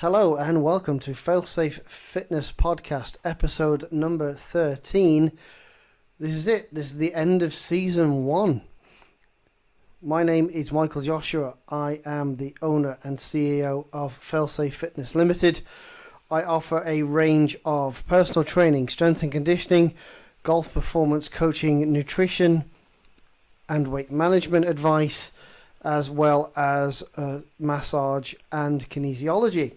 Hello and welcome to Failsafe Fitness Podcast, episode number 13. This is it. This is the end of season 1. My name is Michael Joshua. I am the owner and CEO of Failsafe Fitness Limited. I offer a range of personal training, strength and conditioning, golf performance coaching, nutrition, and weight management advice, as well as massage and kinesiology.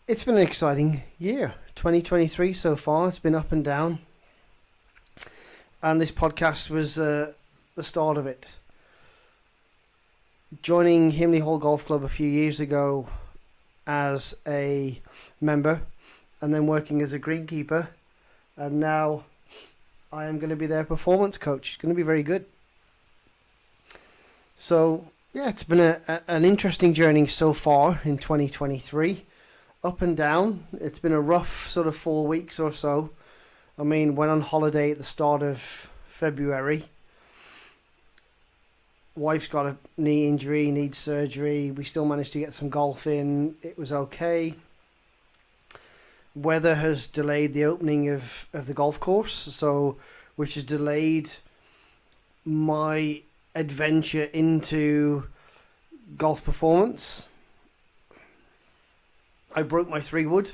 It's been an exciting year, 2023 so far. It's been up and down, and this podcast was the start of it. Joining Himley Hall Golf Club a few years ago as a member, and then working as a greenkeeper, and now I am going to be their performance coach. It's going to be very good. So yeah, it's been an interesting journey so far in 2023. Up and down. It's been a rough sort of 4 weeks or so. I mean, went on holiday at the start of February. Wife's got a knee injury, needs surgery. We still managed to get some golf in. It was okay. Weather has delayed the opening of the golf course, which has delayed my adventure into golf performance. I broke my 3-wood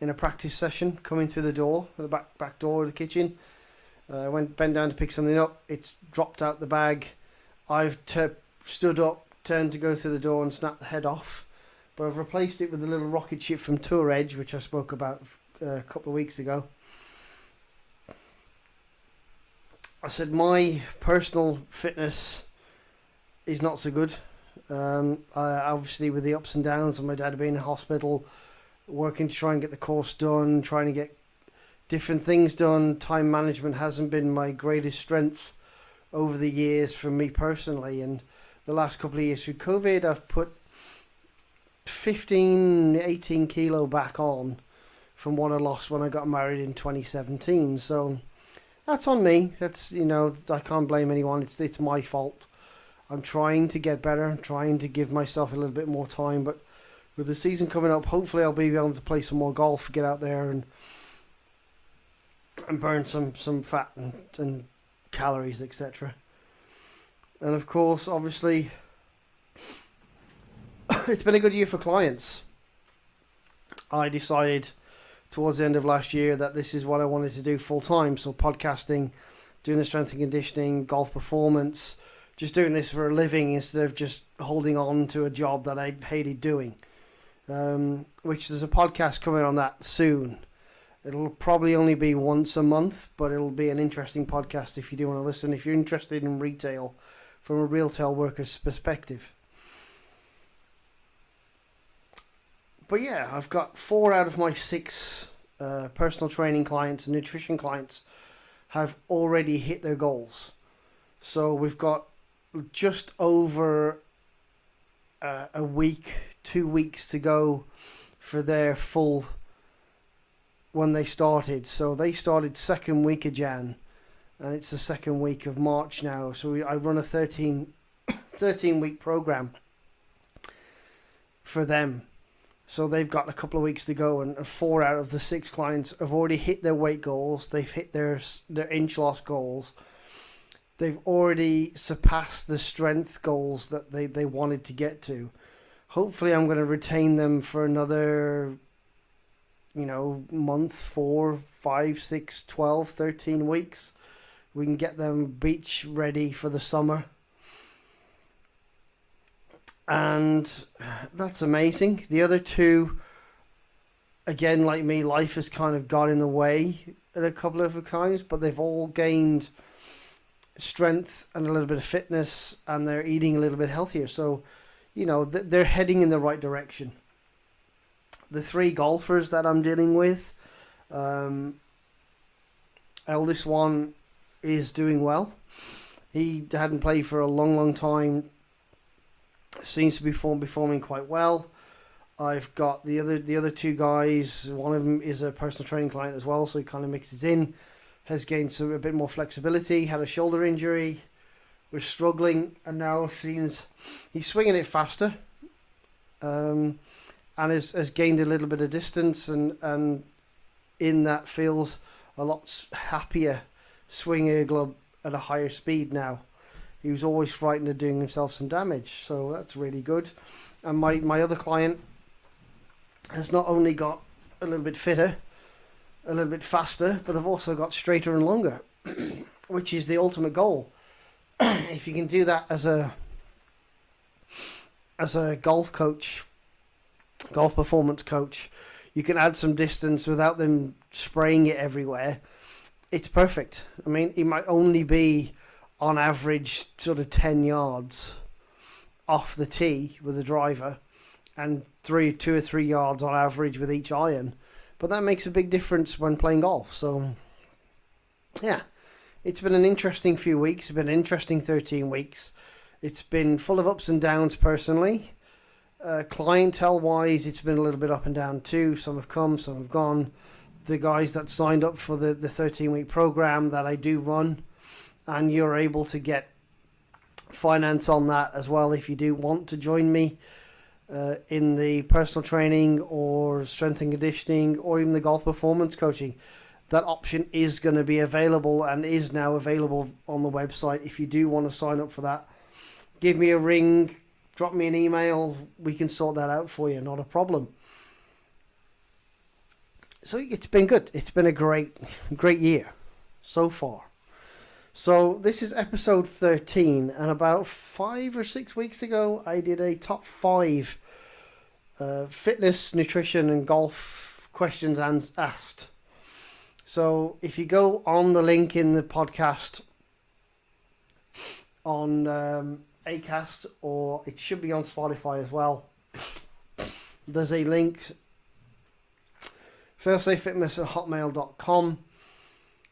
in a practice session coming through the door, the back door of the kitchen. I bent down to pick something up. It's dropped out the bag. I've stood up, turned to go through the door and snapped the head off. But I've replaced it with a little rocket ship from Tour Edge, which I spoke about a couple of weeks ago. I said my personal fitness is not so good. Obviously with the ups and downs of my dad being in hospital, working to try and get the course done, trying to get different things done, time management hasn't been my greatest strength over the years for me personally. And the last couple of years through COVID, I've put 18 kilo back on from what I lost when I got married in 2017. So that's on me. That's, I can't blame anyone. It's my fault. I'm trying to get better. I'm trying to give myself a little bit more time. But with the season coming up, hopefully I'll be able to play some more golf, get out there and burn some fat and calories, etc. And of course, obviously, it's been a good year for clients. I decided towards the end of last year that this is what I wanted to do full time. So podcasting, doing the strength and conditioning, golf performance, just doing this for a living instead of just holding on to a job that I hated doing. Which there's a podcast coming on that soon. It'll probably only be once a month, but it'll be an interesting podcast if you do want to listen, if you're interested in retail from a retail worker's perspective. But yeah, I've got 4 out of my 6 personal training clients and nutrition clients have already hit their goals. So we've got just over a week, 2 weeks to go for their full when they started. So they started second week of Jan, and it's the second week of March now. So I run a 13 week program for them. So they've got a couple of weeks to go, and 4 out of the 6 clients have already hit their weight goals. They've hit their inch loss goals. They've already surpassed the strength goals that they wanted to get to. Hopefully I'm going to retain them for another, month, 4, 5, 6, 12, 13 weeks. We can get them beach ready for the summer. And that's amazing. The other 2, again, like me, life has kind of got in the way at a couple of times, but they've all gained strength and a little bit of fitness, and they're eating a little bit healthier. So, they're heading in the right direction. The 3 golfers that I'm dealing with, eldest one is doing well. He hadn't played for a long time. Seems to be performing quite well. I've got the other 2 guys. One of them is a personal training client as well, so he kind of mixes in. Has gained a bit more flexibility. Had a shoulder injury. Was struggling, and now seems he's swinging it faster. and has gained a little bit of distance, and in that feels a lot happier swinging a club at a higher speed now. He was always frightened of doing himself some damage, so that's really good. And my other client has not only got a little bit fitter, a little bit faster, but I've also got straighter and longer, which is the ultimate goal. If you can do that as a golf coach, golf performance coach, you can add some distance without them spraying it everywhere. It's perfect. I mean, he might only be on average sort of 10 yards off the tee with the driver, and 2 or 3 yards on average with each iron. But that makes a big difference when playing golf. So, yeah, it's been an interesting few weeks. It's been an interesting 13 weeks. It's been full of ups and downs personally. Clientele-wise, it's been a little bit up and down too. Some have come, some have gone. The guys that signed up for the 13-week program that I do run, and you're able to get finance on that as well if you do want to join me in the personal training or strength and conditioning or even the golf performance coaching. That option is going to be available and is now available on the website. If you do want to sign up for that, give me a ring, drop me an email. We can sort that out for you. Not a problem. So it's been good. It's been a great year so far. So this is episode 13, and about 5 or 6 weeks ago, I did a top 5 fitness, nutrition, and golf questions asked. So if you go on the link in the podcast on Acast, or it should be on Spotify as well, there's a link, failsafefitness@hotmail.com.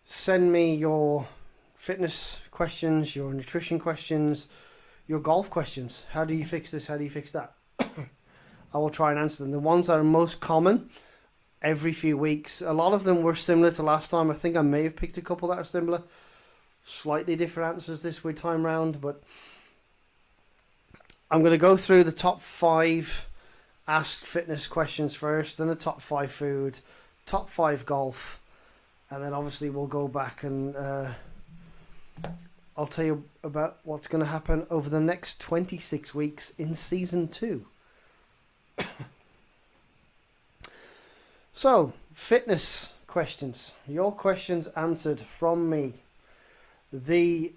Send me your fitness questions, your nutrition questions, your golf questions. How do you fix this? How do you fix that? I will try and answer them. The ones that are most common every few weeks. A lot of them were similar to last time. I think I may have picked a couple that are similar. Slightly different answers this week time round, but I'm going to go through the top 5 asked fitness questions first, then the top 5 food, top 5 golf, and then obviously we'll go back and I'll tell you about what's going to happen over the next 26 weeks in season 2. So, fitness questions. Your questions answered from me. The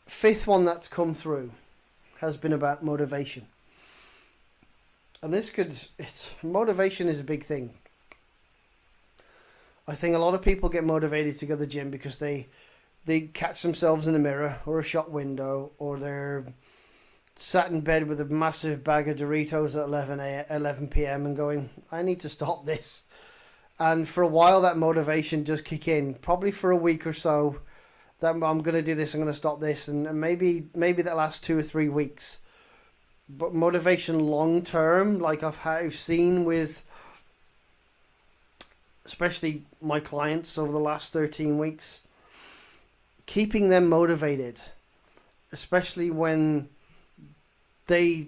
5th one that's come through has been about motivation. And motivation is a big thing. I think a lot of people get motivated to go to the gym because they catch themselves in a mirror or a shop window, or they're sat in bed with a massive bag of Doritos at 11 p.m. and going, I need to stop this. And for a while that motivation does kick in, probably for a week or so, that I'm going to do this, I'm going to stop this, and maybe that lasts 2 or 3 weeks. But motivation long term, like I've seen with especially my clients over the last 13 weeks, keeping them motivated, especially when they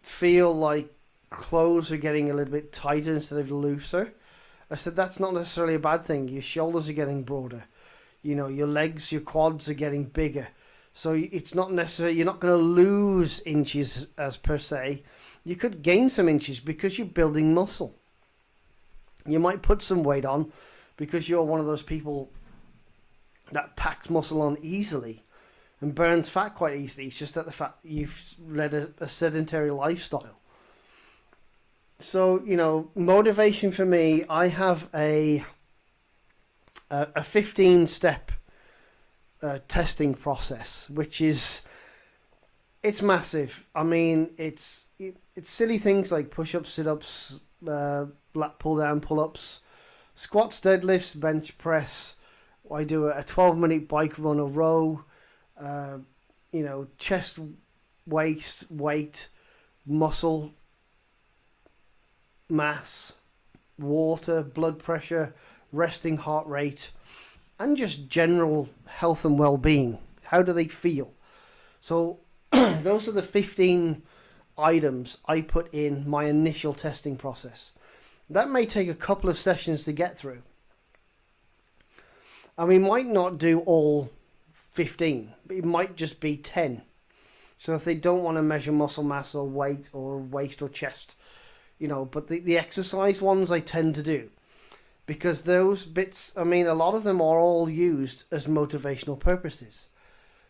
feel like clothes are getting a little bit tighter instead of looser. I said that's not necessarily a bad thing. Your shoulders are getting broader. You know, your legs, your quads are getting bigger. So it's not necessarily, you're not going to lose inches as per se. You could gain some inches because you're building muscle. You might put some weight on because you're one of those people that packs muscle on easily and burns fat quite easily. It's just that the fact you've led a sedentary lifestyle. So, you know, motivation for me, I have a 15-step testing process, which is, it's massive. I mean, it's silly things like push-ups, sit-ups, lat pull-down, pull-ups, squats, deadlifts, bench press. I do a 12-minute bike run, a row, chest, waist, weight, muscle, mass, water, blood pressure, resting heart rate, and just general health and well-being. How do they feel? So those are the 15 items I put in my initial testing process. That may take a couple of sessions to get through. And we might not do all 15. It might just be 10. So if they don't want to measure muscle mass or weight or waist or chest, but the exercise ones I tend to do. Because those bits, a lot of them are all used as motivational purposes.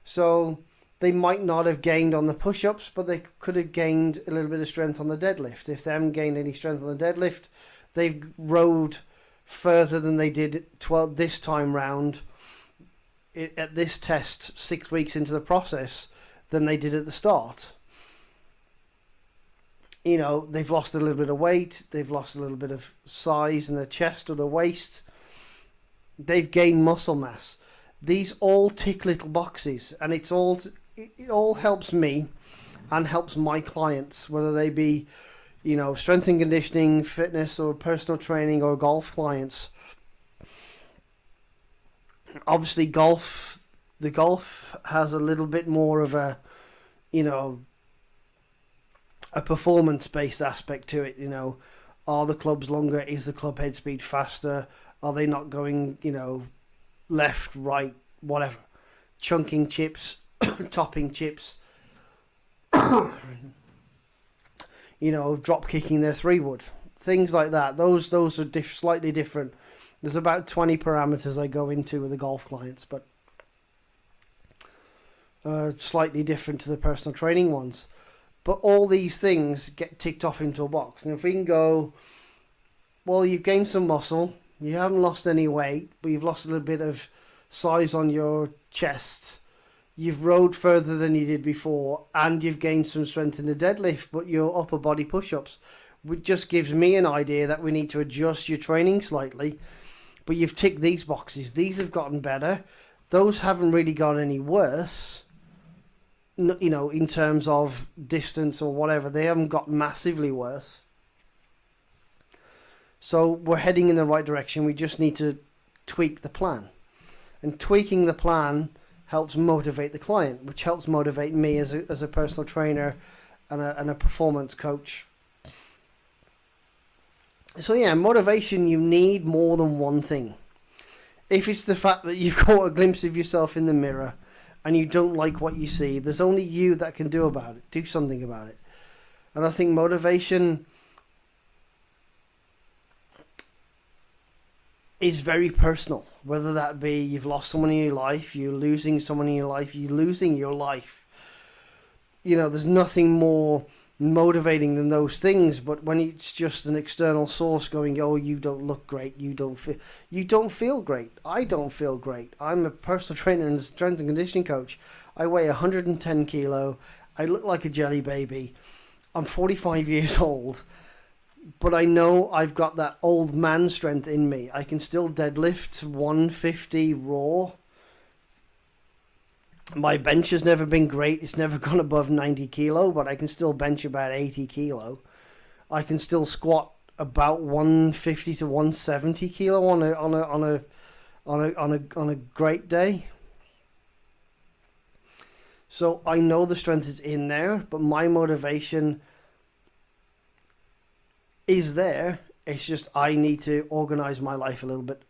So they might not have gained on the push-ups, but they could have gained a little bit of strength on the deadlift. If they haven't gained any strength on the deadlift, they've rode further than they did this time round at this test 6 weeks into the process than they did at the start. They've lost a little bit of weight, they've lost a little bit of size in their chest or the waist, they've gained muscle mass. These all tick little boxes, and it all helps me and helps my clients, whether they be, strength and conditioning, fitness or personal training or golf clients. Obviously the golf has a little bit more of a performance-based aspect to it. Are the clubs longer? Is the club head speed faster? Are they not going, left, right, whatever? Chunking chips, topping chips, drop kicking their 3-wood. Things like that. Those are slightly different. There's about 20 parameters I go into with the golf clients, but slightly different to the personal training ones. But all these things get ticked off into a box. And if we can go, well, you've gained some muscle, you haven't lost any weight, but you've lost a little bit of size on your chest, you've rode further than you did before, and you've gained some strength in the deadlift, but your upper body push-ups, which just gives me an idea that we need to adjust your training slightly. But you've ticked these boxes. These have gotten better. Those haven't really gone any worse. In terms of distance or whatever, they haven't got massively worse. So we're heading in the right direction. We just need to tweak the plan. And tweaking the plan helps motivate the client, which helps motivate me as a personal trainer and a performance coach. So yeah, motivation, you need more than one thing. If it's the fact that you've caught a glimpse of yourself in the mirror and you don't like what you see, there's only you that can do something about it. And I think motivation is very personal, whether that be you've lost someone in your life, you're losing someone in your life, you're losing your life. There's nothing more motivating than those things. But when it's just an external source going, oh, you don't look great, you don't feel great, I don't feel great, I'm a personal trainer and strength and conditioning coach, I weigh 110 kilo, I look like a jelly baby, I'm 45 years old, but I know I've got that old man strength in me. I can still deadlift 150 raw. My bench has never been great. It's never gone above 90 kilo, but I can still bench about 80 kilo. I can still squat about 150 to 170 kilo on a great day. So I know the strength is in there, but my motivation is there. It's just I need to organize my life a little bit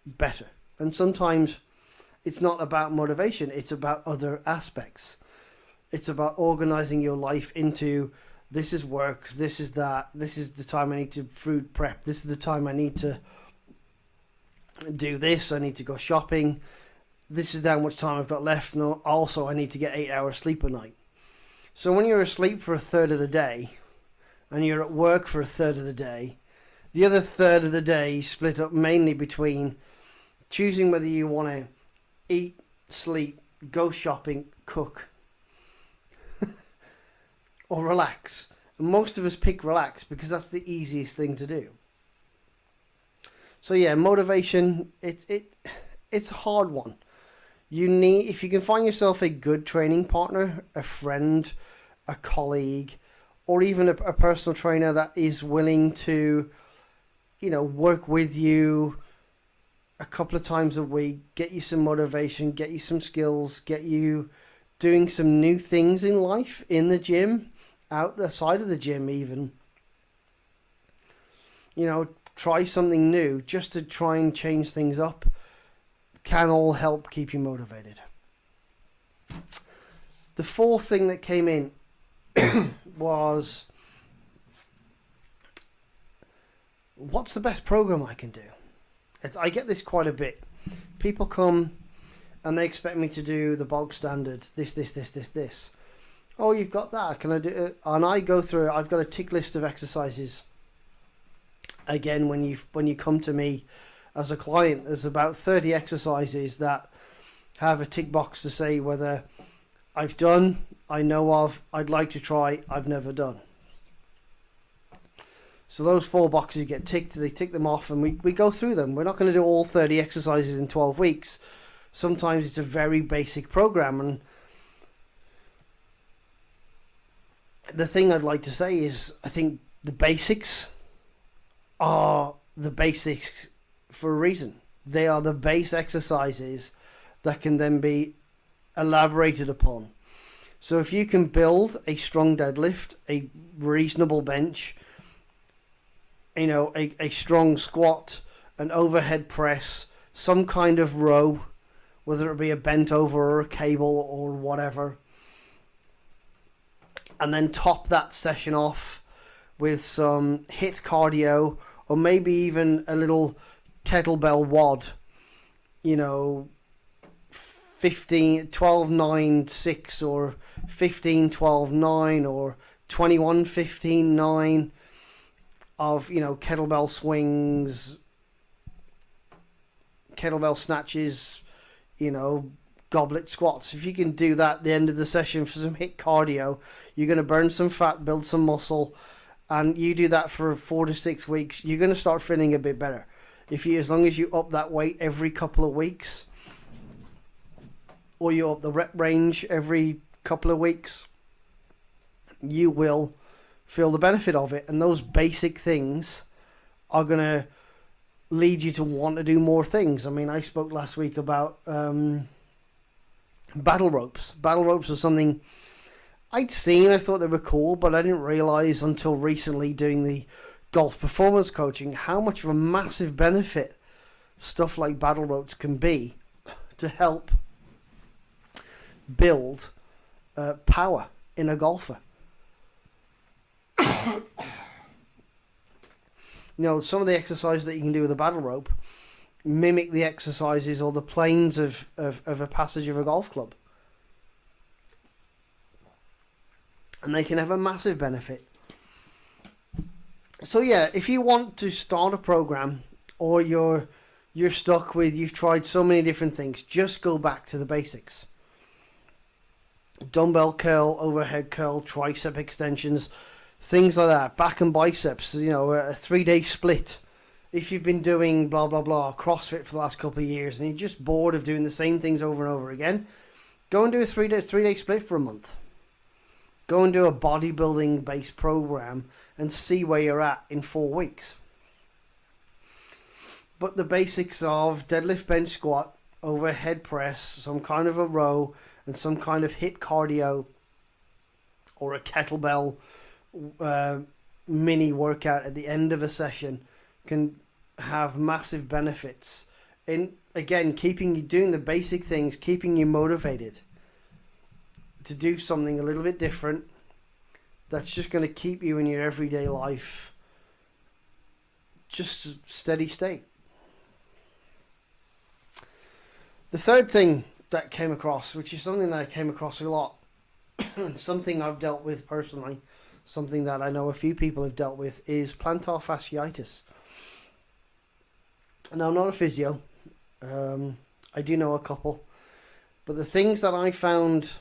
better. And sometimes it's not about motivation, it's about other aspects. It's about organizing your life into, this is work, this is that, this is the time I need to food prep, this is the time I need to do this, I need to go shopping, this is how much time I've got left, and also I need to get 8 hours sleep a night. So when you're asleep for a third of the day, and you're at work for a third of the day, the other third of the day is split up mainly between choosing whether you want to eat, sleep, go shopping, cook, or relax. And most of us pick relax because that's the easiest thing to do. So yeah, motivation, it's a hard one. If you can find yourself a good training partner, a friend, a colleague, or even a personal trainer that is willing to, work with you a couple of times a week, get you some motivation, get you some skills, get you doing some new things in life, in the gym, out the side of the gym even. Try something new just to try and change things up can all help keep you motivated. The fourth thing that came in was, what's the best program I can do? I get this quite a bit. People come and they expect me to do the bog standard, this. Oh, you've got that. Can I do it? And I go through it. I've got a tick list of exercises. Again, when you come to me as a client, there's about 30 exercises that have a tick box to say whether I've done, I know of, I'd like to try, I've never done. So those 4 boxes get ticked, they tick them off, and we go through them. We're not going to do all 30 exercises in 12 weeks. Sometimes it's a very basic program, and the thing I'd like to say is I think the basics are the basics for a reason. They are the base exercises that can then be elaborated upon. So if you can build a strong deadlift, a reasonable bench, a strong squat, an overhead press, some kind of row, whether it be a bent over or a cable or whatever, and then top that session off with some HIIT cardio, or maybe even a little kettlebell WOD, 12-9-6 or 15-12-9 or 21-15-9 of, kettlebell swings, kettlebell snatches, goblet squats. If you can do that at the end of the session for some HIIT cardio, you're going to burn some fat, build some muscle, and you do that for 4 to 6 weeks, you're going to start feeling a bit better. As long as you up that weight every couple of weeks, or you up the rep range every couple of weeks, you will feel the benefit of it. And those basic things are going to lead you to want to do more things. I mean, I spoke last week about battle ropes. Battle ropes are something I'd seen. I thought they were cool, but I didn't realize until recently doing the golf performance coaching how much of a massive benefit stuff like battle ropes can be to help build power in a golfer. Some of the exercises that you can do with a battle rope mimic the exercises or the planes of a passage of a golf club. And they can have a massive benefit. So yeah, if you want to start a program, or you're stuck with, you've tried so many different things, just go back to the basics. Dumbbell curl, overhead curl, tricep extensions, things like that, back and biceps, a 3-day split. If you've been doing blah blah blah CrossFit for the last couple of years and you're just bored of doing the same things over and over again, go and do a 3-day split for a month. Go and do a bodybuilding based program and see where you're at in 4 weeks. But the basics of deadlift, bench, squat, overhead press, some kind of a row, and some kind of HIIT cardio, or a kettlebell mini workout at the end of a session, can have massive benefits in, again, keeping you doing the basic things, keeping you motivated to do something a little bit different that's just going to keep you in your everyday life just steady state. The third thing that came across, which is something that I came across a lot, something I've dealt with personally, something that I know a few people have dealt with, is plantar fasciitis. Now, I'm not a physio. I do know a couple. But the things that I found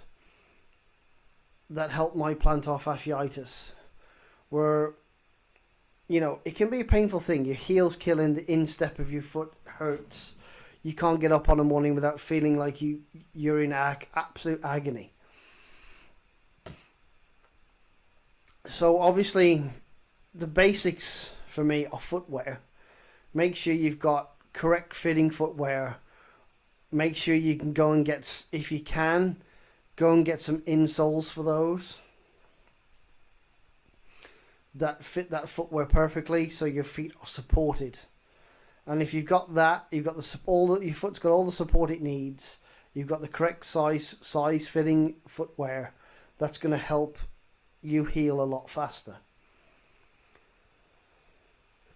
that helped my plantar fasciitis were, it can be a painful thing. Your heel's killing, the instep of your foot hurts. You can't get up on a morning without feeling like you're in absolute agony. So obviously, the basics for me are footwear. Make sure you've got correct fitting footwear. Make sure you can go and get, if you can, go and get some insoles for those. that fit that footwear perfectly, so your feet are supported. And if you've got that, you've got your foot's got all the support it needs. You've got the correct size fitting footwear. That's going to help you heal a lot faster.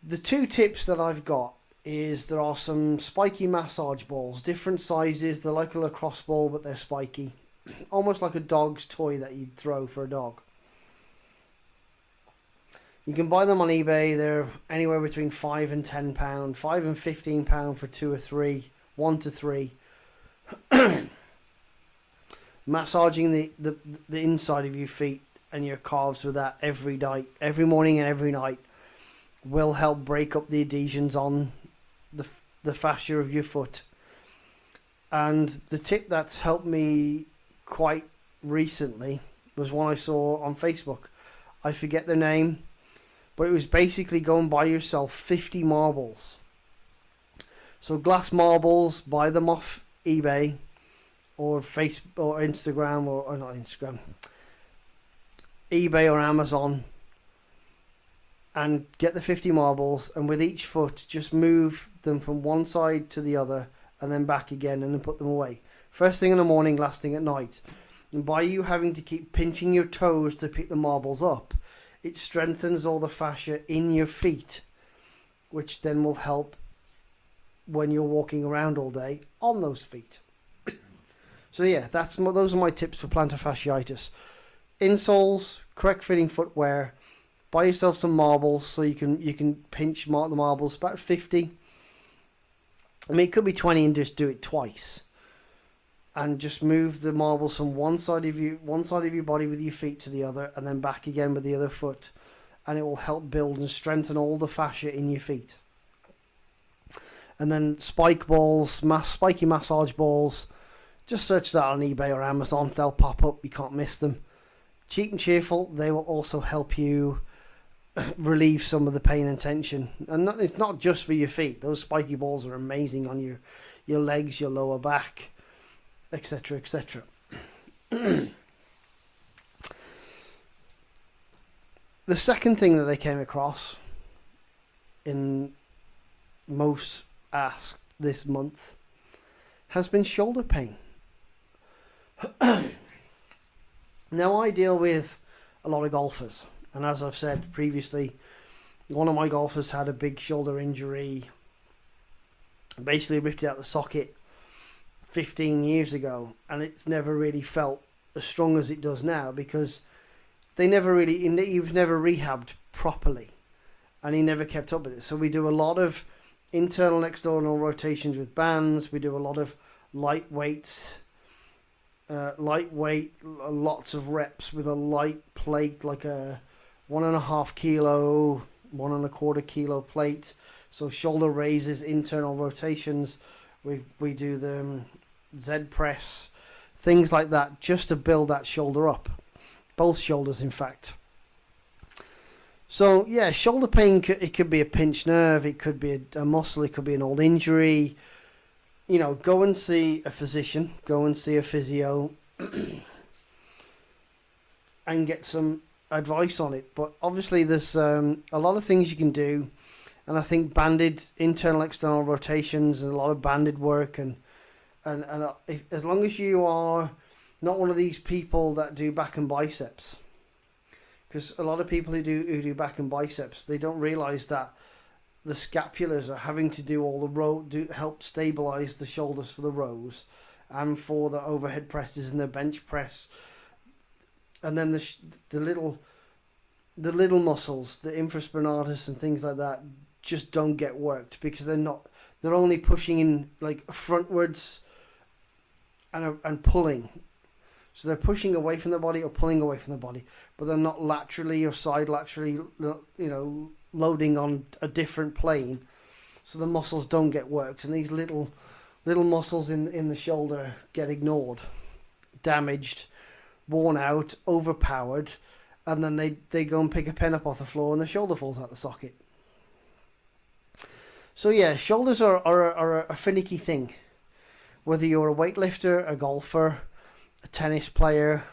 The two tips that I've got is there are some spiky massage balls, different sizes. They're like a lacrosse ball, but they're spiky, almost like a dog's toy that you'd throw for a dog. You can buy them on eBay. They're anywhere between £5 and £10, £5 and £15 for 2 or 3, 1 to 3. Massaging the inside of your feet and your calves with that every every morning and every night, will help break up the adhesions on the fascia of your foot. And the tip that's helped me quite recently was one I saw on Facebook. I forget the name, but it was basically go and buy yourself 50 marbles. So glass marbles, buy them off eBay or Facebook or Instagram or not Instagram, eBay or Amazon, and get the 50 marbles, and with each foot just move them from one side to the other and then back again, and then put them away. First thing in the morning, last thing at night. And by you having to keep pinching your toes to pick the marbles up, it strengthens all the fascia in your feet, which then will help when you're walking around all day on those feet. So yeah, those are my tips for plantar fasciitis. Insoles, correct fitting footwear. Buy yourself some marbles so you can pinch the marbles, about 50. I mean, it could be 20 and just do it twice. And just move the marbles from one side of your body with your feet to the other, and then back again with the other foot. And it will help build and strengthen all the fascia in your feet. And then spike balls, spiky massage balls. Just search that on eBay or Amazon. They'll pop up. You can't miss them. Cheap and cheerful. They will also help you relieve some of the pain and tension. And it's not just for your feet. Those spiky balls are amazing on your legs, your lower back, etc., etc. The second thing that they came across in most asked this month has been shoulder pain. Now, I deal with a lot of golfers, and as I've said previously, one of my golfers had a big shoulder injury, basically ripped out the socket 15 years ago, and it's never really felt as strong as it does now because he was never rehabbed properly, and he never kept up with it. So we do a lot of internal and external rotations with bands. We do a lot of lightweight, lots of reps with a light plate, like a 1.5 kilo, 1.25 kilo plate. So shoulder raises, internal rotations. We do the Z press, things like that, just to build that shoulder up. Both shoulders, in fact. So yeah, shoulder pain, it could be a pinched nerve, it could be a muscle, it could be an old injury. Go and see a physician, go and see a physio, and get some advice on it. But obviously there's a lot of things you can do, and I think banded internal external rotations and a lot of banded work, and as long as you are not one of these people that do back and biceps, because a lot of people who do back and biceps, they don't realize that the scapulars are having to do all the help stabilize the shoulders for the rows and for the overhead presses and the bench press, and then the little muscles, the infraspinatus and things like that, just don't get worked because they're only pushing in like frontwards and pulling. So they're pushing away from the body or pulling away from the body, but they're not laterally or side laterally, loading on a different plane. So the muscles don't get worked, and these little muscles in the shoulder get ignored, damaged, worn out, overpowered, and then they go and pick a pen up off the floor and the shoulder falls out the socket. So yeah, shoulders are a finicky thing. Whether you're a weightlifter, a golfer, a tennis player,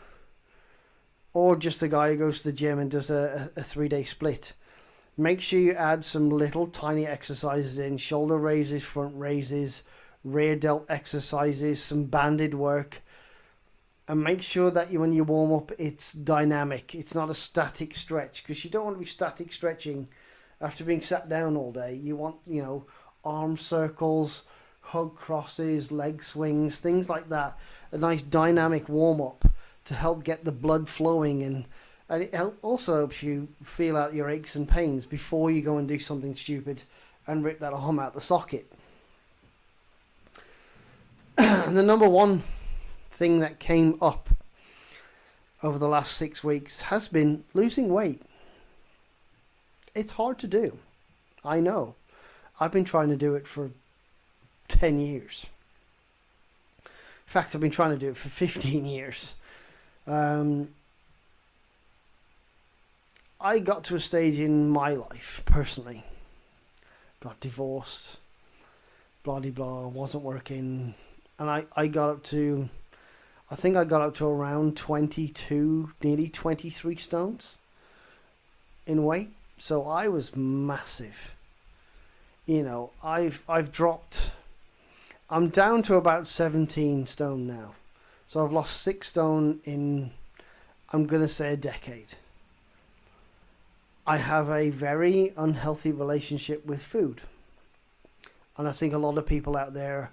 or just a guy who goes to the gym and does a 3-day split. Make sure you add some little tiny exercises in, shoulder raises, front raises, rear delt exercises, some banded work, and make sure that when you warm up, it's dynamic. It's not a static stretch, because you don't want to be static stretching after being sat down all day. You want, arm circles, hug crosses, leg swings, things like that. A nice dynamic warm up to help get the blood flowing, and it also helps you feel out your aches and pains before you go and do something stupid and rip that arm out the socket. And the number one thing that came up over the last 6 weeks has been losing weight. It's hard to do. I know. I've been trying to do it for 10 years. In fact, I've been trying to do it for 15 years. I got to a stage in my life, personally. Got divorced. Blah, de blah, wasn't working. And I got up to... I think I got up to around 22, nearly 23 stones in weight. So I was massive. I've dropped... I'm down to about 17 stone now. So I've lost 6 stone in, I'm going to say, a decade. I have a very unhealthy relationship with food. And I think a lot of people out there,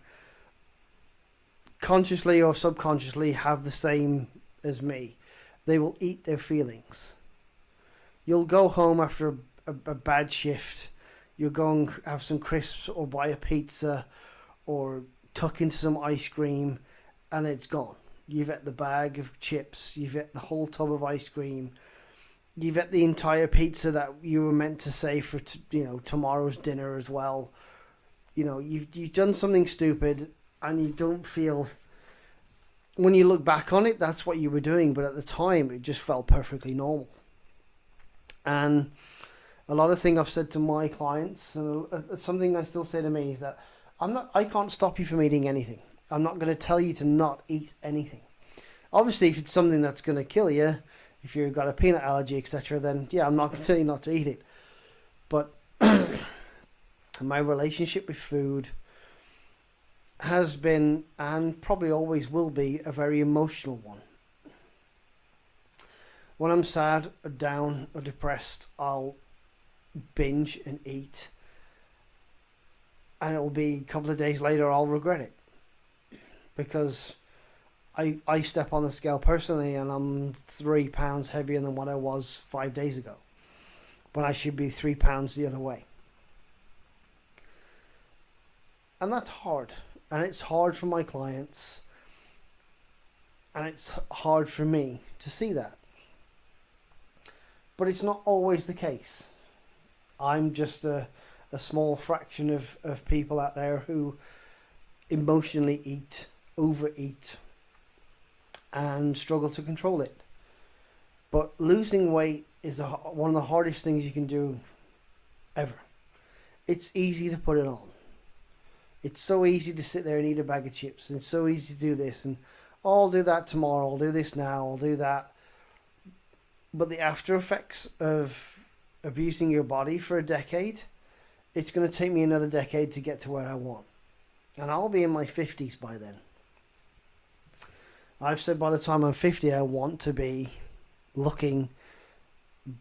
consciously or subconsciously, have the same as me. They will eat their feelings. You'll go home after a bad shift. You'll go and have some crisps or buy a pizza or tuck into some ice cream, and it's gone. You've ate the bag of chips. You've ate the whole tub of ice cream. You've ate the entire pizza that you were meant to save for tomorrow's dinner as well. You've done something stupid, and you don't feel... When you look back on it, that's what you were doing, but at the time, it just felt perfectly normal. And a lot of things I've said to my clients, and something I still say to me, is that I can't stop you from eating anything. I'm not going to tell you to not eat anything. Obviously, if it's something that's going to kill you, if you've got a peanut allergy, etc., then yeah, I'm not going to tell you not to eat it. But my relationship with food has been, and probably always will be, a very emotional one. When I'm sad or down or depressed, I'll binge and eat, and it'll be a couple of days later I'll regret it, because I step on the scale personally and I'm 3 pounds heavier than what I was 5 days ago, when I should be 3 pounds the other way. And that's hard. And it's hard for my clients. And it's hard for me to see that. But it's not always the case. I'm just a small fraction of people out there who emotionally eat, overeat, and struggle to control it. But losing weight is one of the hardest things you can do ever. It's easy to put it on. It's so easy to sit there and eat a bag of chips, and it's so easy to do this, and I'll do that tomorrow, I'll do this now, I'll do that. But the after effects of abusing your body for a decade, it's going to take me another decade to get to where I want. And I'll be in my 50s by then. I've said by the time I'm 50, I want to be looking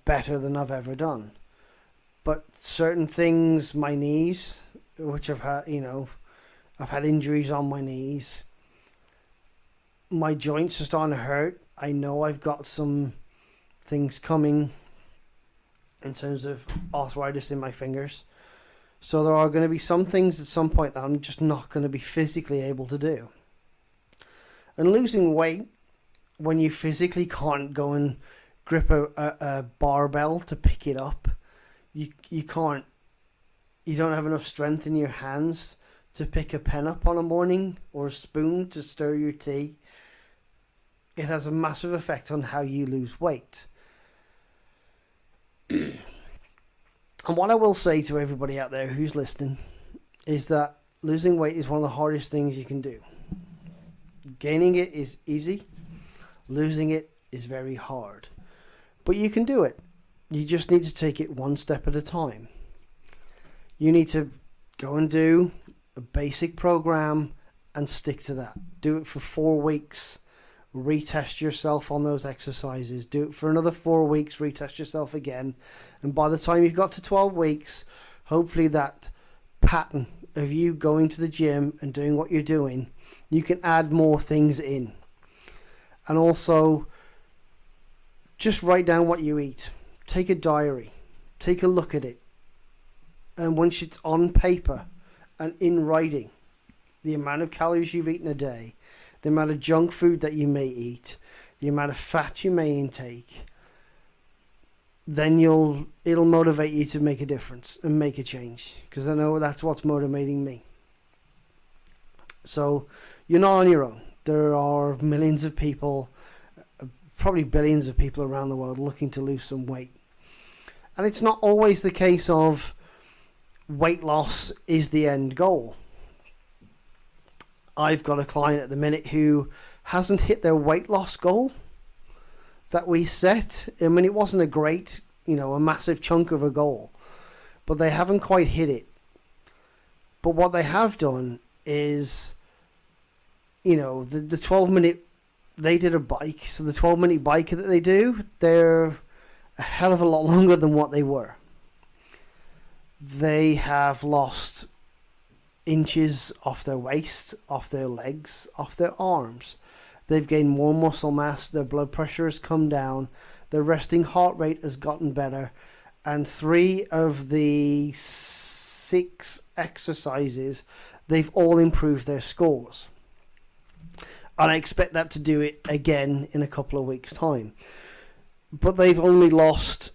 better than I've ever done. But certain things, my knees, which I've had, I've had injuries on my knees. My joints are starting to hurt. I know I've got some things coming in terms of arthritis in my fingers. So there are going to be some things at some point that I'm just not going to be physically able to do. And losing weight, when you physically can't go and grip a barbell to pick it up, you can't. You don't have enough strength in your hands to pick a pen up on a morning, or a spoon to stir your tea. It has a massive effect on how you lose weight. And what I will say to everybody out there who's listening is that losing weight is one of the hardest things you can do. Gaining it is easy. Losing it is very hard. But you can do it. You just need to take it one step at a time. You need to go and do a basic program and stick to that. Do it for 4 weeks. Retest yourself on those exercises. Do it for another 4 weeks. Retest yourself again. And by the time you've got to 12 weeks, hopefully that pattern of you going to the gym and doing what you're doing, you can add more things in. And also, just write down what you eat. Take a diary. Take a look at it. And once it's on paper and in writing, the amount of calories you've eaten a day, the amount of junk food that you may eat, the amount of fat you may intake, then it'll motivate you to make a difference and make a change. Because I know that's what's motivating me. So you're not on your own. There are millions of people, probably billions of people around the world looking to lose some weight. And it's not always the case of weight loss is the end goal. I've got a client at the minute who hasn't hit their weight loss goal that we set. I mean, it wasn't a great, a massive chunk of a goal, but they haven't quite hit it. But what they have done is, the 12-minute, they did a bike. So the 12-minute bike that they do, they're a hell of a lot longer than what they were. They have lost inches off their waist, off their legs, off their arms. They've gained more muscle mass. Their blood pressure has come down. Their resting heart rate has gotten better. And 3 of the 6 exercises, they've all improved their scores. And I expect that to do it again in a couple of weeks' time. But they've only lost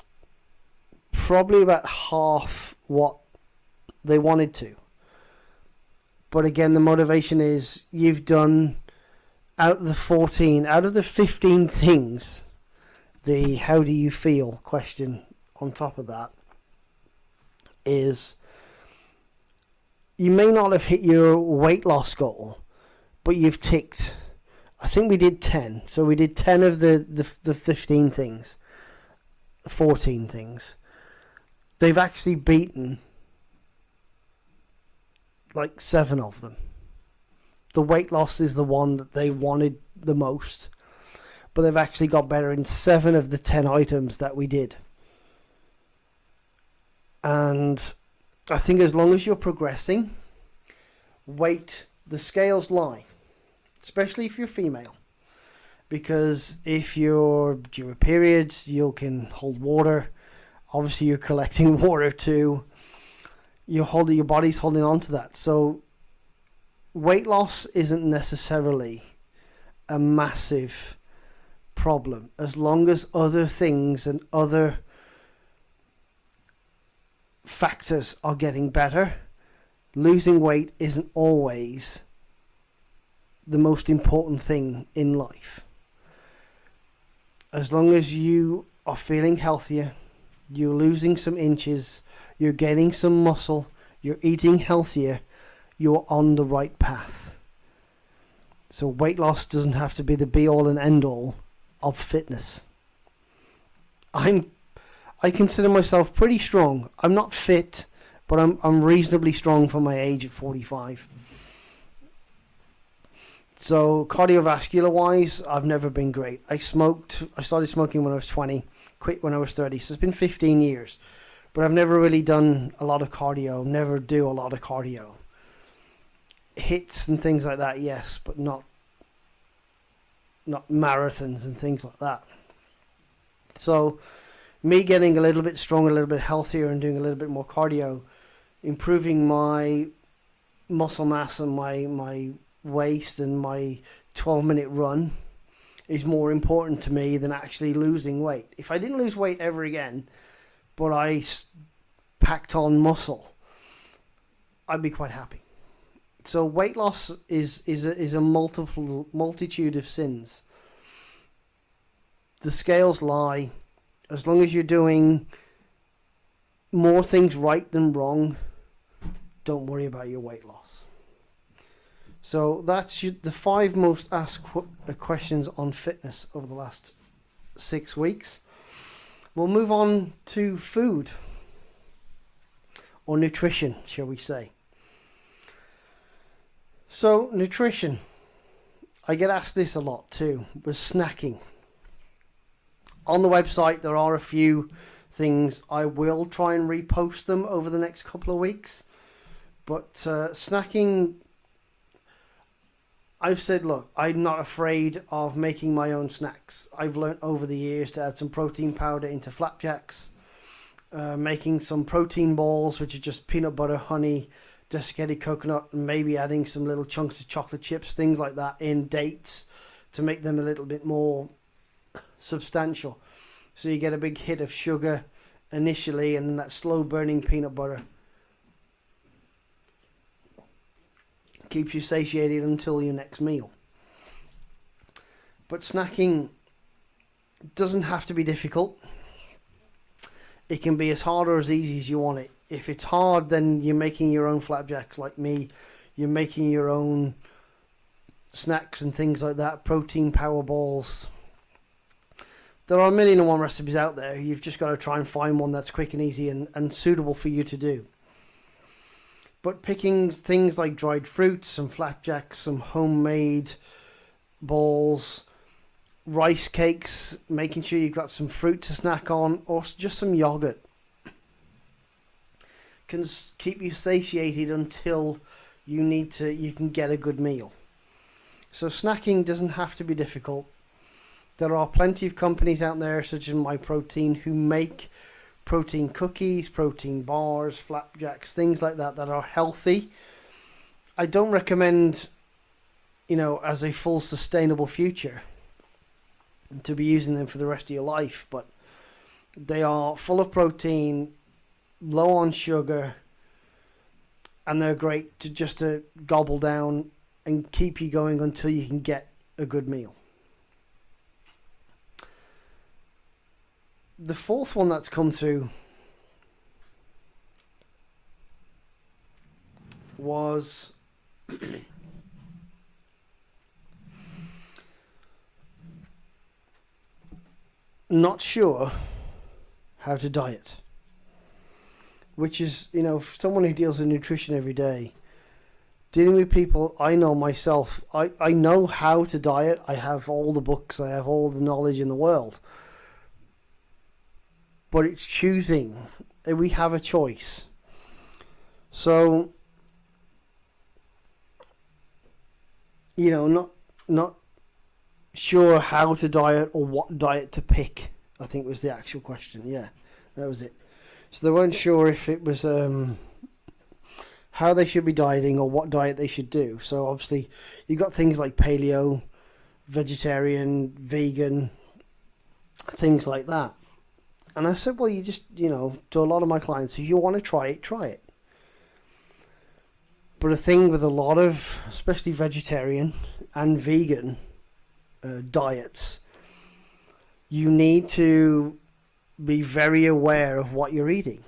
probably about half what they wanted to. But again, the motivation is you've done out of the 15 things, the how do you feel question on top of that is you may not have hit your weight loss goal, but you've ticked, I think we did 10. So we did 10 of the 15 things, 14 things. They've actually beaten like 7 of them. The weight loss is the one that they wanted the most, but they've actually got better in 7 of the 10 items that we did. And I think as long as you're progressing, the scales lie, especially if you're female, because if you're due a period, you can hold water. Obviously you're collecting water too. Your body's holding on to that. So weight loss isn't necessarily a massive problem as long as other things and other factors are getting better. Losing weight isn't always the most important thing in life. As long as you are feeling healthier, you're losing some inches, you're gaining some muscle, you're eating healthier, you're on the right path. So weight loss doesn't have to be the be-all and end-all of fitness. I consider myself pretty strong. I'm not fit, but I'm reasonably strong for my age at 45. So cardiovascular-wise, I've never been great. I started smoking when I was 20, quit when I was 30, so it's been 15 years. But I've never really done a lot of cardio, never do a lot of cardio. Hits and things like that, yes, but not marathons and things like that. So me getting a little bit stronger, a little bit healthier and doing a little bit more cardio, improving my muscle mass and my waist and my 12-minute run is more important to me than actually losing weight. If I didn't lose weight ever again, but I packed on muscle, I'd be quite happy. So weight loss is a multitude of sins. The scales lie. As long as you're doing more things right than wrong, don't worry about your weight loss. So that's the 5 most asked questions on fitness over the last 6 weeks. We'll move on to food, or nutrition, shall we say. So, nutrition. I get asked this a lot too, with snacking. On the website, there are a few things. I will try and repost them over the next couple of weeks. But snacking, I've said, look, I'm not afraid of making my own snacks. I've learnt over the years to add some protein powder into flapjacks, making some protein balls, which are just peanut butter, honey, desiccated coconut, and maybe adding some little chunks of chocolate chips, things like that, in dates to make them a little bit more substantial. So you get a big hit of sugar initially, and then that slow burning peanut butter keeps you satiated until your next meal. But snacking doesn't have to be difficult. It can be as hard or as easy as you want it. If it's hard, then you're making your own flapjacks like me. You're making your own snacks and things like that, protein power balls. There are 1,000,001 recipes out there. You've just got to try and find one that's quick and easy and suitable for you to do. But picking things like dried fruits, some flapjacks, some homemade balls, rice cakes, making sure you've got some fruit to snack on, or just some yogurt, can keep you satiated until you can get a good meal. So snacking doesn't have to be difficult. There are plenty of companies out there, such as MyProtein, who make protein cookies, protein bars, flapjacks, things like that are healthy. I don't recommend, as a full sustainable future, to be using them for the rest of your life, but they are full of protein, low on sugar, and they're great to gobble down and keep you going until you can get a good meal. The fourth one that's come through was not sure how to diet, which is, for someone who deals with nutrition every day, dealing with people, I know myself, I know how to diet. I have all the books, I have all the knowledge in the world. But it's choosing. We have a choice. So, not sure how to diet or what diet to pick, I think was the actual question. Yeah, that was it. So they weren't sure if it was how they should be dieting or what diet they should do. So obviously you've got things like paleo, vegetarian, vegan, things like that. And I said, well, you just, to a lot of my clients, if you want to try it, try it. But a thing with a lot of, especially vegetarian and vegan diets, you need to be very aware of what you're eating.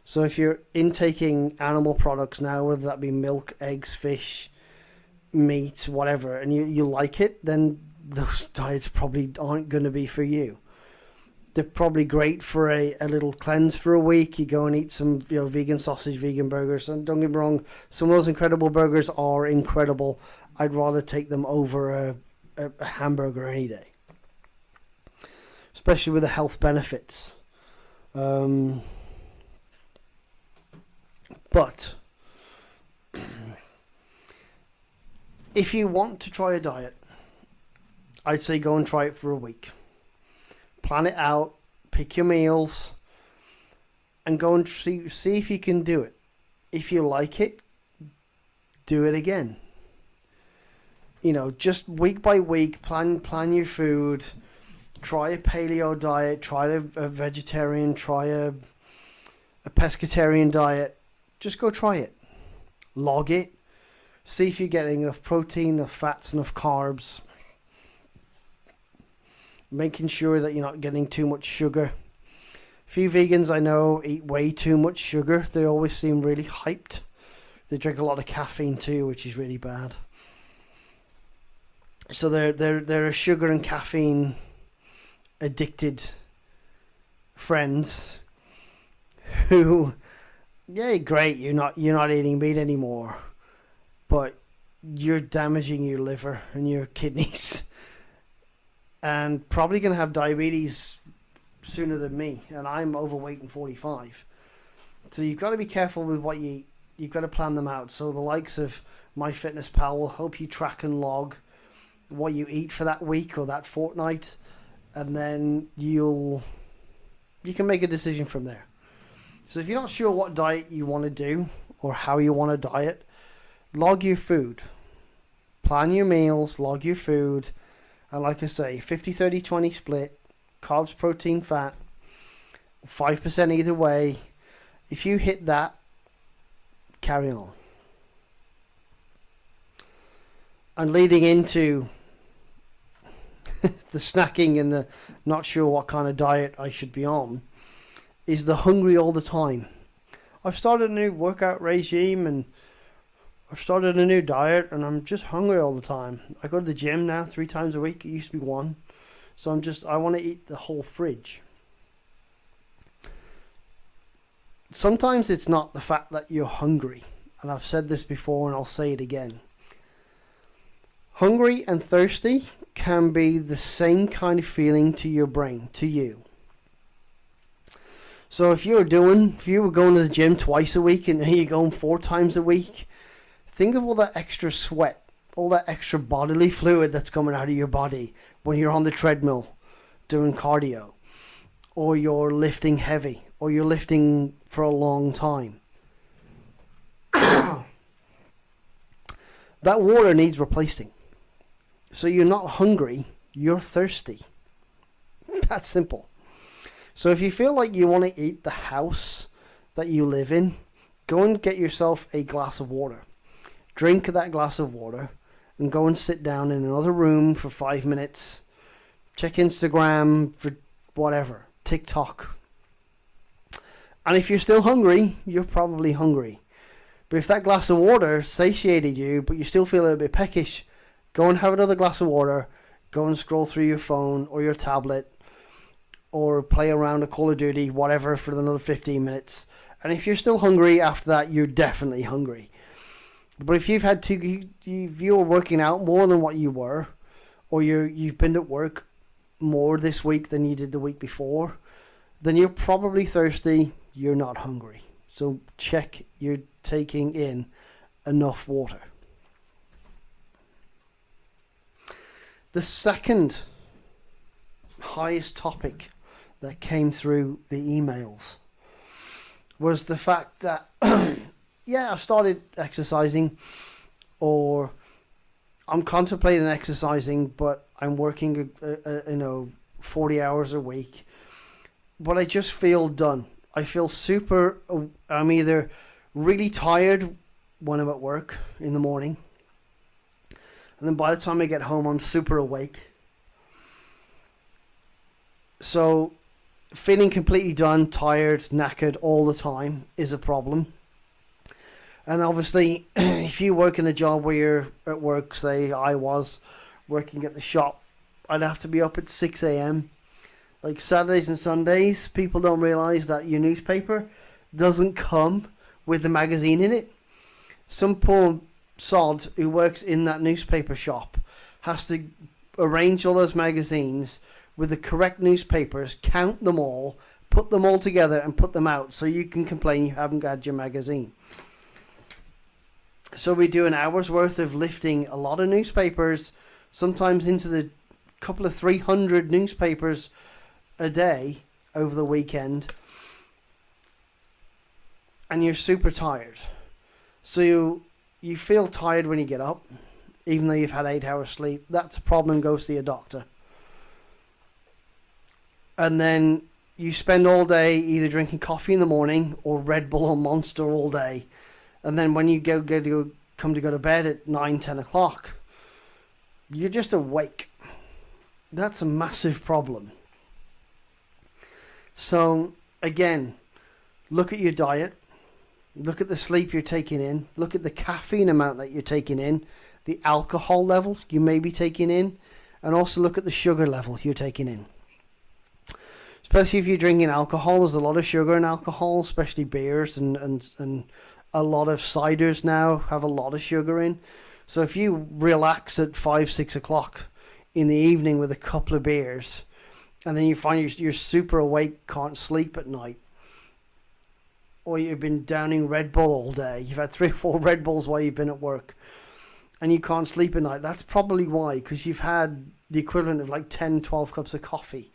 So if you're intaking animal products now, whether that be milk, eggs, fish, meat, whatever, and you like it, then those diets probably aren't going to be for you. They're probably great for a little cleanse for a week. You go and eat some vegan sausage, vegan burgers. And don't get me wrong, some of those incredible burgers are incredible. I'd rather take them over a hamburger any day, especially with the health benefits. But if you want to try a diet, I'd say go and try it for a week. Plan it out, pick your meals, and go and see if you can do it. If you like it, do it again. Just week by week, plan your food. Try a paleo diet, try a vegetarian, try a pescatarian diet. Just go try it. Log it. See if you're getting enough protein, enough fats, enough carbs. Making sure that you're not getting too much sugar. A few vegans I know eat way too much sugar. They always seem really hyped. They drink a lot of caffeine too, which is really bad. So they're a sugar and caffeine addicted friends who, yeah, great, you're not eating meat anymore, but you're damaging your liver and your kidneys and probably going to have diabetes sooner than me, and I'm overweight and 45. So you've got to be careful with what you eat. You've got to plan them out. So the likes of MyFitnessPal will help you track and log what you eat for that week or that fortnight, and then you can make a decision from there. So if you're not sure what diet you want to do or how you want to diet, log your food. Plan your meals, log your food, and like I say, 50-30-20 split, carbs, protein, fat, 5% either way. If you hit that, carry on. And leading into the snacking and the not sure what kind of diet I should be on is the hungry all the time. I've started a new workout regime and I've started a new diet and I'm just hungry all the time. I go to the gym now 3 times a week. It used to be 1. So I want to eat the whole fridge. Sometimes it's not the fact that you're hungry. And I've said this before and I'll say it again. Hungry and thirsty can be the same kind of feeling to your brain, to you. So if you were going to the gym twice a week and you're going 4 times a week, think of all that extra sweat, all that extra bodily fluid that's coming out of your body when you're on the treadmill doing cardio, or you're lifting heavy, or you're lifting for a long time. That water needs replacing. So you're not hungry, you're thirsty. That's simple. So if you feel like you want to eat the house that you live in, go and get yourself a glass of water. Drink that glass of water and go and sit down in another room for 5 minutes. Check Instagram for whatever, TikTok. And if you're still hungry, you're probably hungry. But if that glass of water satiated you, but you still feel a little bit peckish, go and have another glass of water. Go and scroll through your phone or your tablet, or play around a Call of Duty, whatever, for another 15 minutes. And if you're still hungry after that, you're definitely hungry. But if if you're working out more than what you were, or you've been at work more this week than you did the week before, then you're probably thirsty, you're not hungry. So check you're taking in enough water. The second highest topic that came through the emails was the fact that I've started exercising, or I'm contemplating exercising, but I'm working 40 hours a week, but I just feel done. I feel I'm either really tired when I'm at work in the morning, and then by the time I get home I'm super awake. So feeling completely done, tired, knackered all the time is a problem. And obviously, if you work in a job where you're at work, say I was working at the shop, I'd have to be up at 6 a.m. Like Saturdays and Sundays, people don't realise that your newspaper doesn't come with the magazine in it. Some poor sod who works in that newspaper shop has to arrange all those magazines with the correct newspapers, count them all, put them all together and put them out so you can complain you haven't got your magazine. So we do an hour's worth of lifting a lot of newspapers, sometimes into the couple of 300 newspapers a day over the weekend, and you're super tired. So you feel tired when you get up, even though you've had 8 hours sleep. That's a problem, go see a doctor. And then you spend all day either drinking coffee in the morning or Red Bull or Monster all day. And then when you come to go to bed at 9-10 o'clock, you're just awake. That's a massive problem. So again, look at your diet. Look at the sleep you're taking in. Look at the caffeine amount that you're taking in. The alcohol levels you may be taking in. And also look at the sugar level you're taking in. especially if you're drinking alcohol. There's a lot of sugar in alcohol, especially beers, and a lot of ciders now have a lot of sugar in. So if you relax at 5-6 o'clock in the evening with a couple of beers, and then you find you're super awake, can't sleep at night, or you've been downing Red Bull all day, you've had 3 or 4 Red Bulls while you've been at work, and you can't sleep at night, that's probably why, because you've had the equivalent of like 10, 12 cups of coffee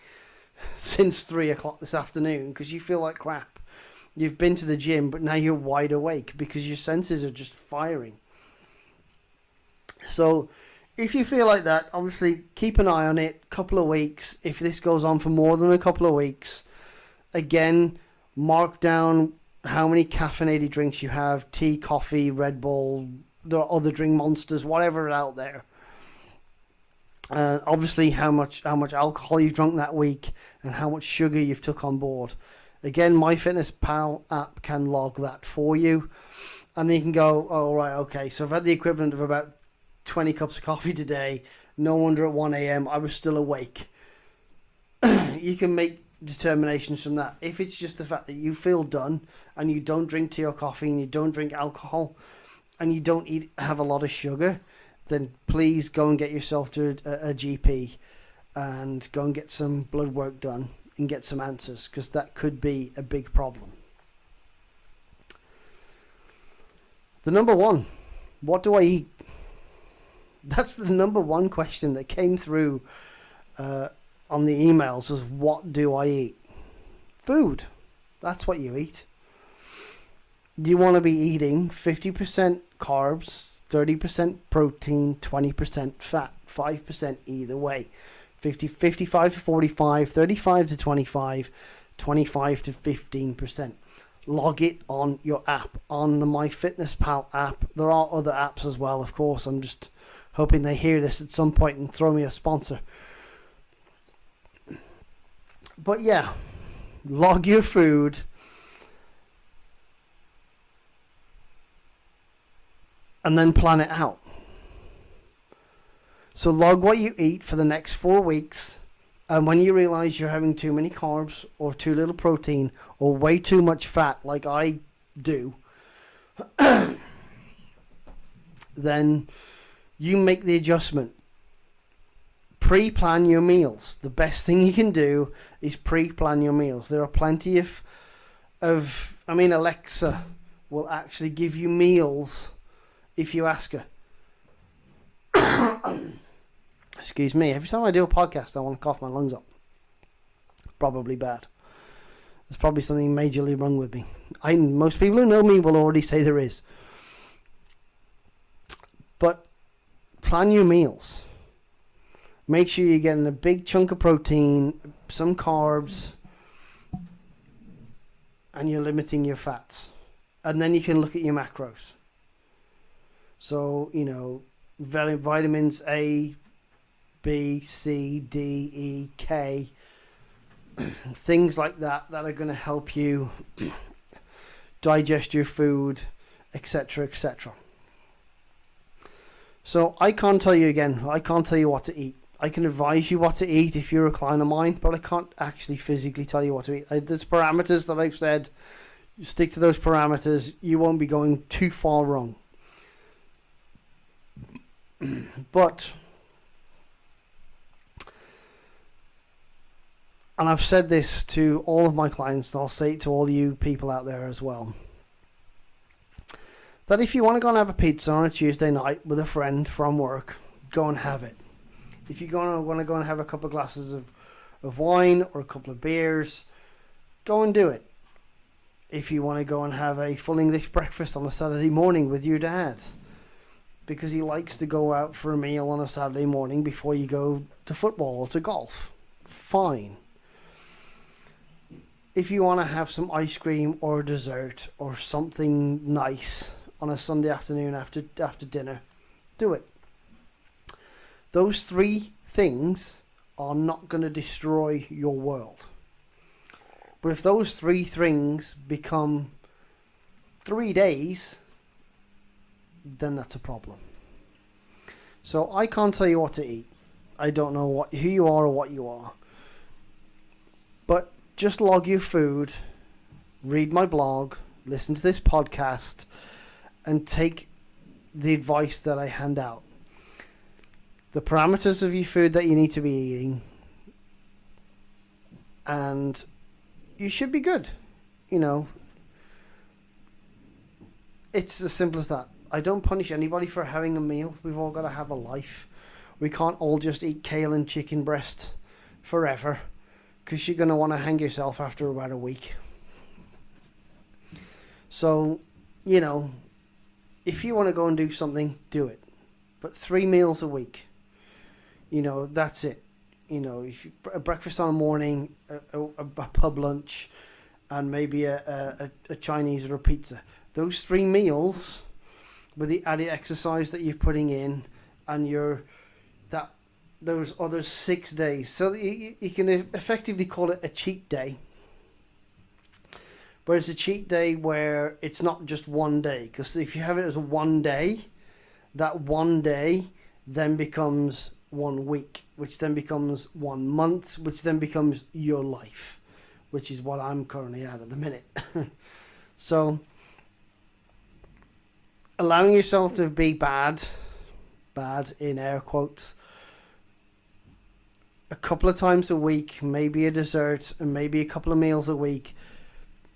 since 3 o'clock this afternoon, because you feel like crap. You've been to the gym, but now you're wide awake because your senses are just firing. So if you feel like that, obviously keep an eye on it. Couple of weeks. If this goes on for more than a couple of weeks, again, mark down how many caffeinated drinks you have: tea, coffee, Red Bull, there are other drink monsters, whatever is out there. Obviously how much alcohol you've drunk that week and how much sugar you've took on board. Again, MyFitnessPal app can log that for you, and then you can go, oh right, okay, so I've had the equivalent of about 20 cups of coffee today. No wonder at 1 a.m. I was still awake. You can make determinations from that. If it's just the fact that you feel done and you don't drink tea or coffee and you don't drink alcohol and you don't have a lot of sugar, then please go and get yourself to a GP and go and get some blood work done and get some answers, because that could be a big problem. The number one, what do I eat? That's the number one question that came through on the emails, was what do I eat? Food. That's what you eat. You want to be eating 50% carbs, 30% protein, 20% fat, 5% either way. 55 to 45, 35 to 25, 25 to 15%. Log it on your app, on the MyFitnessPal app. There are other apps as well, of course. I'm just hoping they hear this at some point and throw me a sponsor. But yeah, log your food and then plan it out. So log what you eat for the next 4 weeks, and when you realize you're having too many carbs or too little protein or way too much fat like I do, then you make the adjustment. Pre-plan your meals. The best thing you can do is pre-plan your meals. There are plenty of Alexa will actually give you meals if you ask her. Excuse me. Every time I do a podcast, I want to cough my lungs up. Probably bad. There's probably something majorly wrong with me. Most people who know me will already say there is. But plan your meals. Make sure you're getting a big chunk of protein, some carbs, and you're limiting your fats. And then you can look at your macros. So, vitamins A, B, C, D, E, K, things like that are going to help you digest your food, etc., etc. So I can't tell you what to eat. I can advise you what to eat if you're a client of mine, but I can't actually physically tell you what to eat. There's parameters that I've said, you stick to those parameters, you won't be going too far wrong. But, and I've said this to all of my clients, and I'll say it to all you people out there as well, that if you want to go and have a pizza on a Tuesday night with a friend from work, go and have it. If you want to go and have a couple of glasses of wine or a couple of beers, go and do it. If you want to go and have a full English breakfast on a Saturday morning with your dad, because he likes to go out for a meal on a Saturday morning before you go to football or to golf, fine. If you want to have some ice cream or dessert or something nice on a Sunday afternoon after dinner, do it. Those 3 things are not going to destroy your world. But if those 3 things become 3 days, then that's a problem. So I can't tell you what to eat. I don't know who you are or what you are. But just log your food, read my blog, listen to this podcast, and take the advice that I hand out. The parameters of your food that you need to be eating, and you should be good. It's as simple as that. I don't punish anybody for having a meal. We've all got to have a life. We can't all just eat kale and chicken breast forever, because you're going to want to hang yourself after about a week. So, if you want to go and do something, do it. But 3 meals a week, that's it. If you, a breakfast on a morning, a pub lunch, and maybe a Chinese or a pizza. Those 3 meals, with the added exercise that you're putting in, and those other 6 days. So you can effectively call it a cheat day. But it's a cheat day where it's not just one day. Because if you have it as a one day, that one day then becomes 1 week, which then becomes 1 month, which then becomes your life, which is what I'm currently at the minute. So, allowing yourself to be bad in air quotes, a couple of times a week, maybe a dessert, and maybe a couple of meals a week,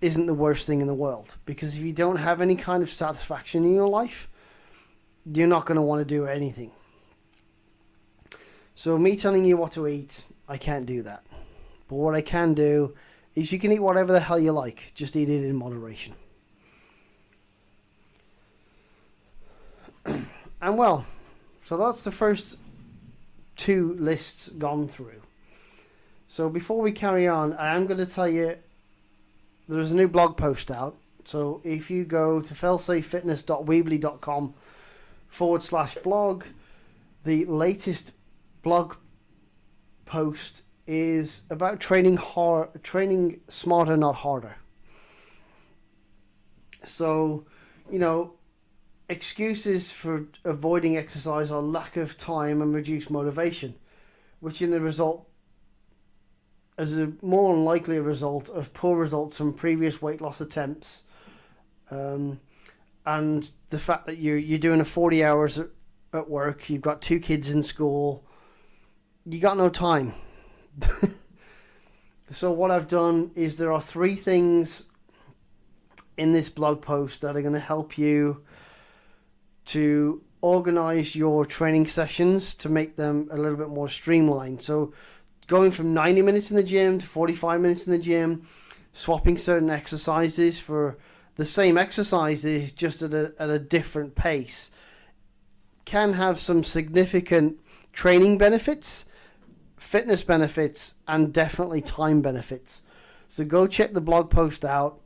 isn't the worst thing in the world. Because if you don't have any kind of satisfaction in your life, you're not going to want to do anything. So me telling you what to eat, I can't do that. But what I can do is you can eat whatever the hell you like. Just eat it in moderation. And well, so that's the first 2 lists gone through. So before we carry on, I am going to tell you there's a new blog post out. So if you go to failsafefitness.weebly.com/blog, the latest blog post is about training smarter, not harder. So, excuses for avoiding exercise are lack of time and reduced motivation, which in the result as a more than likely a result of poor results from previous weight loss attempts, and the fact that you're doing a 40 hours at work, you've got 2 kids in school, you got no time. So what I've done is there are 3 things in this blog post that are going to help you to organize your training sessions to make them a little bit more streamlined. So going from 90 minutes in the gym to 45 minutes in the gym, swapping certain exercises for the same exercises just at a different pace, can have some significant training benefits, fitness benefits, and definitely time benefits. So go check the blog post out.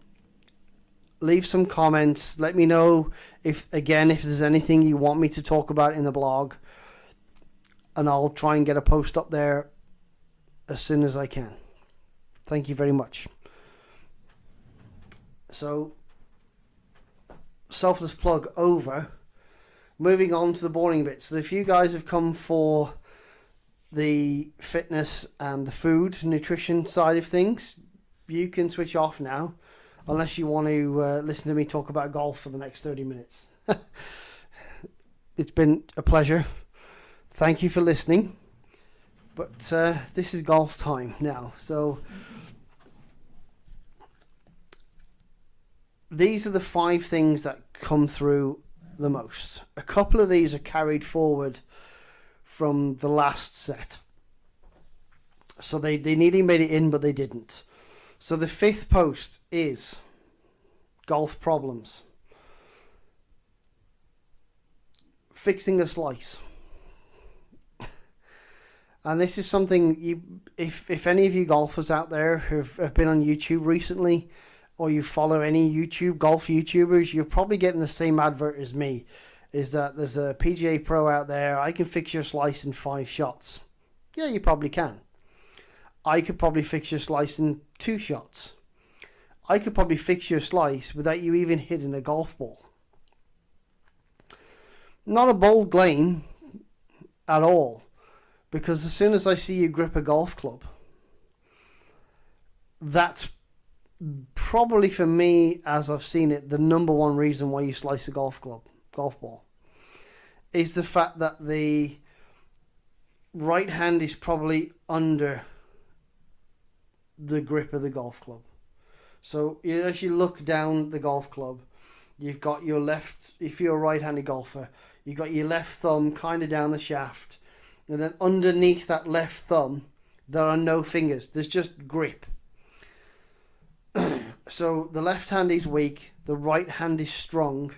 Leave some comments. Let me know if there's anything you want me to talk about in the blog, and I'll try and get a post up there as soon as I can. Thank you very much. So, selfless plug over. Moving on to the boring bits. So if you guys have come for the fitness and the food, nutrition side of things, you can switch off now. Unless you want to listen to me talk about golf for the next 30 minutes. It's been a pleasure. Thank you for listening. But this is golf time now. So these are the 5 things that come through the most. A couple of these are carried forward from the last set. So they nearly made it in, but they didn't. So the 5th post is golf problems. Fixing a slice. And this is something if any of you golfers out there have been on YouTube recently, or you follow any golf YouTubers, you're probably getting the same advert as me. Is that there's a PGA Pro out there, I can fix your slice in 5 shots. Yeah, you probably can. I could probably fix your slice in 2 shots. I could probably fix your slice without you even hitting a golf ball. Not a bold claim at all, because as soon as I see you grip a golf club, that's probably, for me, as I've seen it, the number one reason why you slice a golf ball, is the fact that the right hand is probably under the grip of the golf club. So as you look down the golf club, you've got your left, if you're a right-handed golfer, you've got your left thumb kind of down the shaft, and then underneath that left thumb, there are no fingers. There's just grip. So the left hand is weak, the right hand is strong,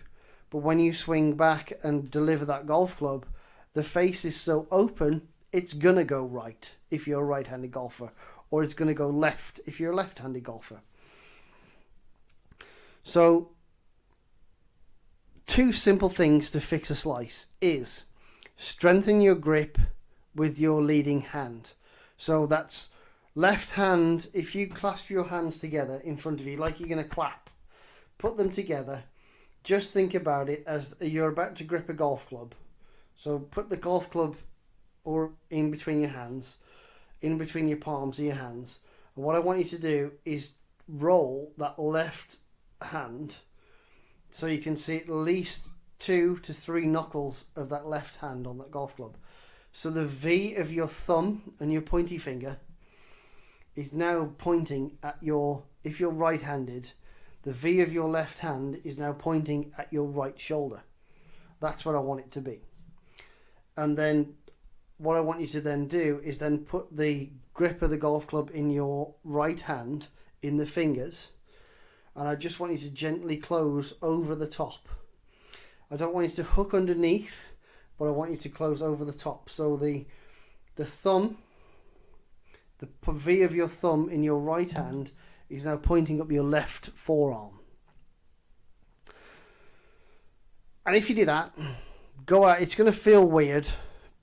but when you swing back and deliver that golf club, the face is so open, it's going to go right if you're a right-handed golfer, or it's going to go left if you're a left-handed golfer. So, two simple things to fix a slice is strengthen your grip with your leading hand. So that's left hand, if you clasp your hands together in front of you like you're going to clap, put them together. Just think about it as you're about to grip a golf club. So put the golf club or in between your hands, in between your palms of your hands. And what I want you to do is roll that left hand so you can see at least 2 to 3 knuckles of that left hand on that golf club. So the V of your thumb and your pointy finger is now pointing at your, if you're right-handed, the V of your left hand is now pointing at your right shoulder. That's what I want it to be. And then what I want you to then do is then put the grip of the golf club in your right hand in the fingers, and I just want you to gently close over the top. I don't want you to hook underneath, but I want you to close over the top. So the thumb, the V of your thumb in your right hand is now pointing up your left forearm. And if you do that, go out, it's going to feel weird,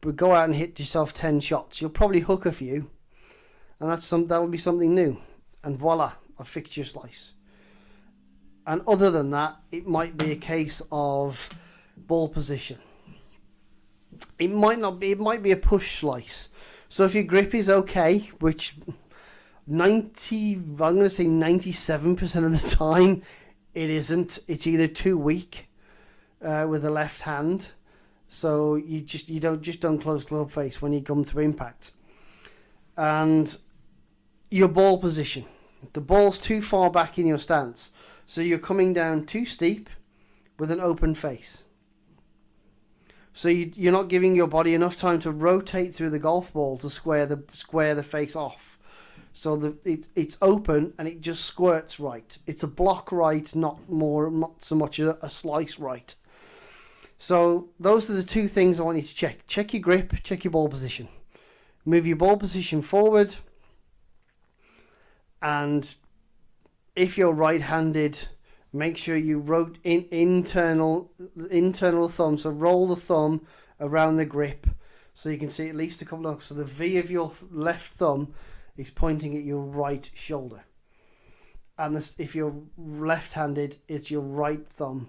but go out and hit yourself 10 shots. You'll probably hook a few, and that'll be something new. And voila, I've fixed your slice. And other than that, it might be a case of ball position. It might not be, it might be a push slice. So if your grip is okay, which I'm going to say 97% of the time it isn't. It's either too weak with the left hand, so you don't close club face when you come to impact. And your ball position, the ball's too far back in your stance, so you're coming down too steep with an open face. So you're not giving your body enough time to rotate through the golf ball to square the face off. So it's open and it just squirts right. It's a block right, not so much a slice right. So those are the two things I want you to check. Check your grip, check your ball position. Move your ball position forward. And if you're right-handed, make sure you rotate internal thumb. So roll the thumb around the grip so you can see at least a couple of. So the V of your left thumb is pointing at your right shoulder. And if you're left-handed, it's your right thumb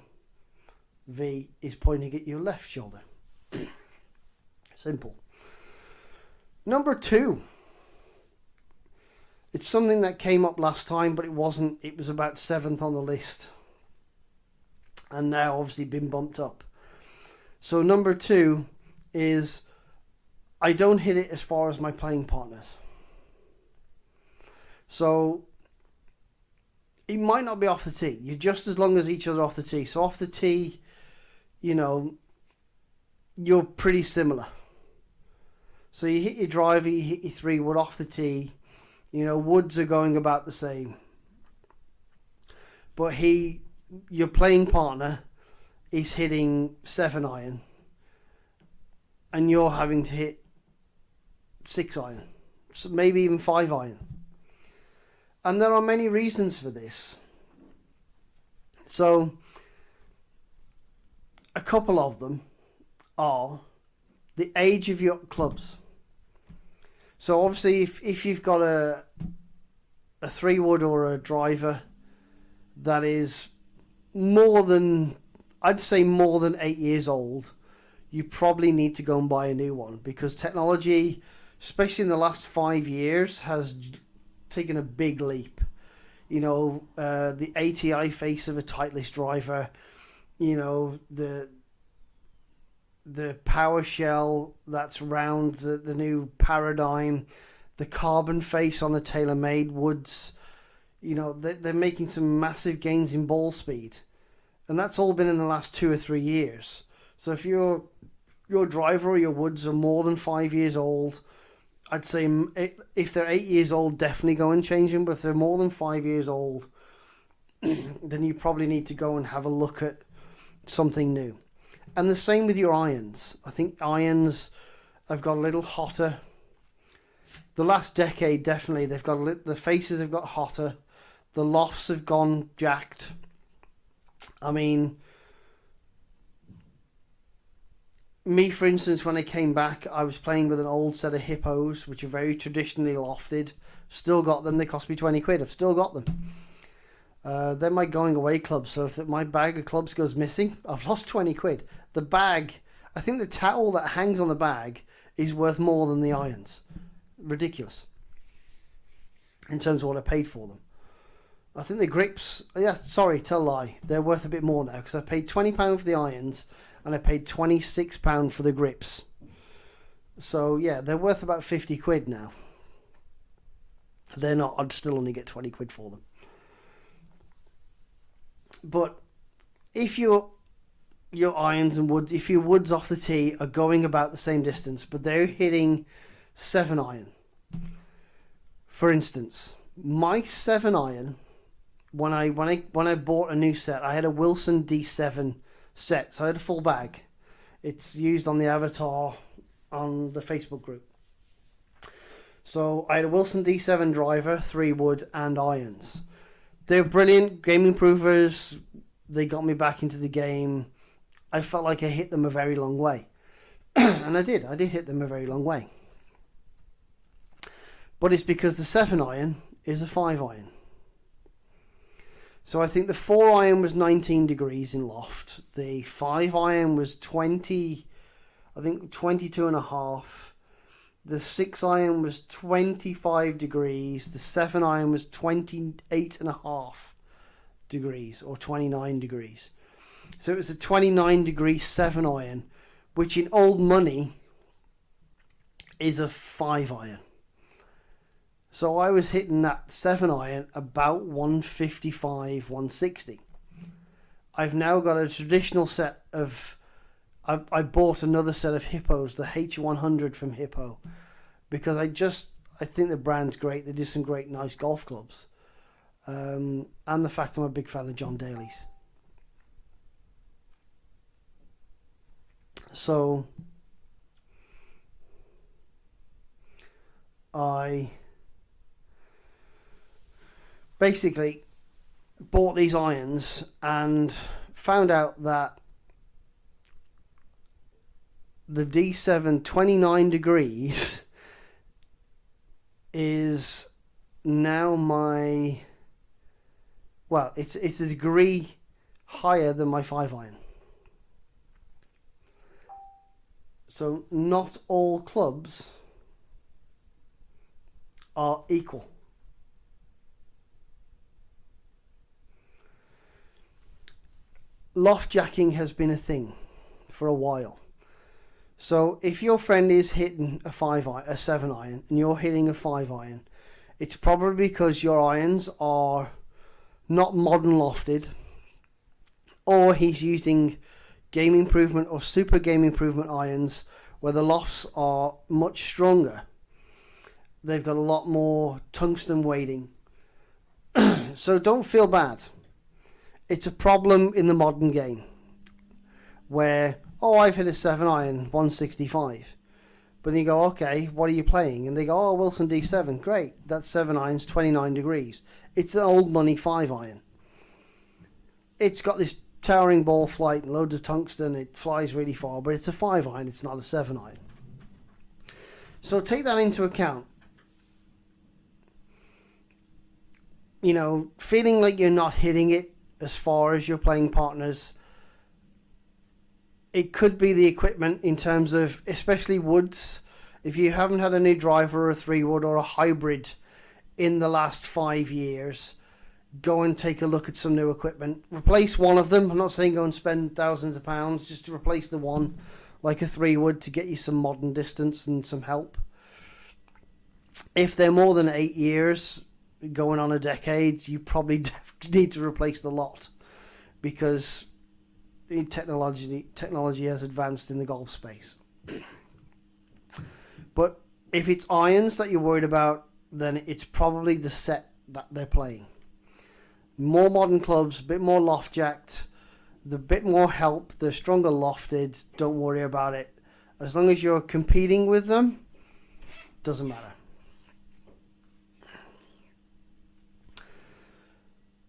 V is pointing at your left shoulder. Simple. Number 2. It's something that came up last time, but it wasn't. It was about 7th on the list. And now obviously been bumped up. So number 2 is I don't hit it as far as my playing partners. So it might not be off the tee. You're just as long as each other off the tee. So off the tee, you're pretty similar. So you hit your driver, you hit your 3-wood off the tee. Woods are going about the same. But your playing partner is hitting 7-iron. And you're having to hit 6-iron. So maybe even 5-iron. And there are many reasons for this. So a couple of them are the age of your clubs. So obviously if you've got a 3-wood or a driver that is more than 8 years old, you probably need to go and buy a new one, because technology, especially in the last 5 years, has taken a big leap. You know, the ATI face of a Titleist driver, you know, the PowerShell that's round the new paradigm, the carbon face on the TaylorMade woods. You know, they're making some massive gains in ball speed. And that's all been in the last 2 or 3 years. So if your driver or your woods are more than 5 years old, I'd say if they're 8 years old, definitely go and change them. But if they're more than 5 years old, then you probably need to go and have a look at something new. And the same with your irons. I think irons have got a little hotter. The last decade, definitely, they've got the faces have got hotter. The lofts have gone jacked. I mean, me, for instance, when I came back, I was playing with an old set of hippos, which are very traditionally lofted. Still got them. They cost me 20 quid. I've still got them. They're my going away clubs. So if my bag of clubs goes missing, I've lost 20 quid. The bag, I think the towel that hangs on the bag is worth more than the irons. Ridiculous. In terms of what I paid for them. I think the grips, tell a lie. They're worth a bit more now because I paid £20 for the irons and I paid £26 for the grips. So yeah, they're worth about 50 quid now. They're not, I'd still only get 20 quid for them. But if your irons and wood, if your woods off the tee are going about the same distance, but they're hitting 7 iron. For instance, my 7 iron, when I bought a new set, I had a Wilson D7 set, so I had a full bag. It's used on the avatar on the Facebook group. So I had a Wilson D7 driver, 3 wood and irons. They're brilliant game improvers. They got me back into the game. I felt like I hit them a very long way. And I did hit them a very long way. But it's because the 7 iron is a 5 iron. So I think the 4 iron was 19 degrees in loft. The 5 iron was 22 and a half. The 6 iron was 25 degrees. The 7 iron was 28 and a half degrees or 29 degrees. So it was a 29 degree 7 iron, which in old money is a 5 iron. So I was hitting that 7 iron about 155, 160. I've now got a traditional set of... I bought another set of Hippos, the H100 from Hippo, because I think the brand's great. They do some great, nice golf clubs. And the fact I'm a big fan of John Daly's. So I basically bought these irons and found out that the D7 29 degrees is now it's a degree higher than my 5 iron. So not all clubs are equal. Loft jacking has been a thing for a while. So if your friend is hitting a 7 iron and you're hitting a 5 iron, it's probably because your irons are not modern lofted, or he's using game improvement or super game improvement irons where the lofts are much stronger. They've got a lot more tungsten weighting. So don't feel bad. It's a problem in the modern game where, I've hit a 7 iron, 165. But then you go, okay, what are you playing? And they go, Wilson D7. Great, that's 7 irons, 29 degrees. It's an old money 5 iron. It's got this towering ball flight and loads of tungsten. It flies really far, but it's a 5 iron. It's not a 7 iron. So take that into account. You know, feeling like you're not hitting it as far as your playing partners. It could be the equipment in terms of, especially woods. If you haven't had a new driver or a 3 wood or a hybrid in the last 5 years, go and take a look at some new equipment. Replace one of them. I'm not saying go and spend thousands of pounds, just to replace the one, like a 3 would, to get you some modern distance and some help. If they're more than 8 years, going on a decade, you probably need to replace the lot, because technology has advanced in the golf space. But if it's irons that you're worried about, then it's probably the set that they're playing. More modern clubs, a bit more loft jacked, the bit more help, they're stronger lofted, don't worry about it. As long as you're competing with them, doesn't matter.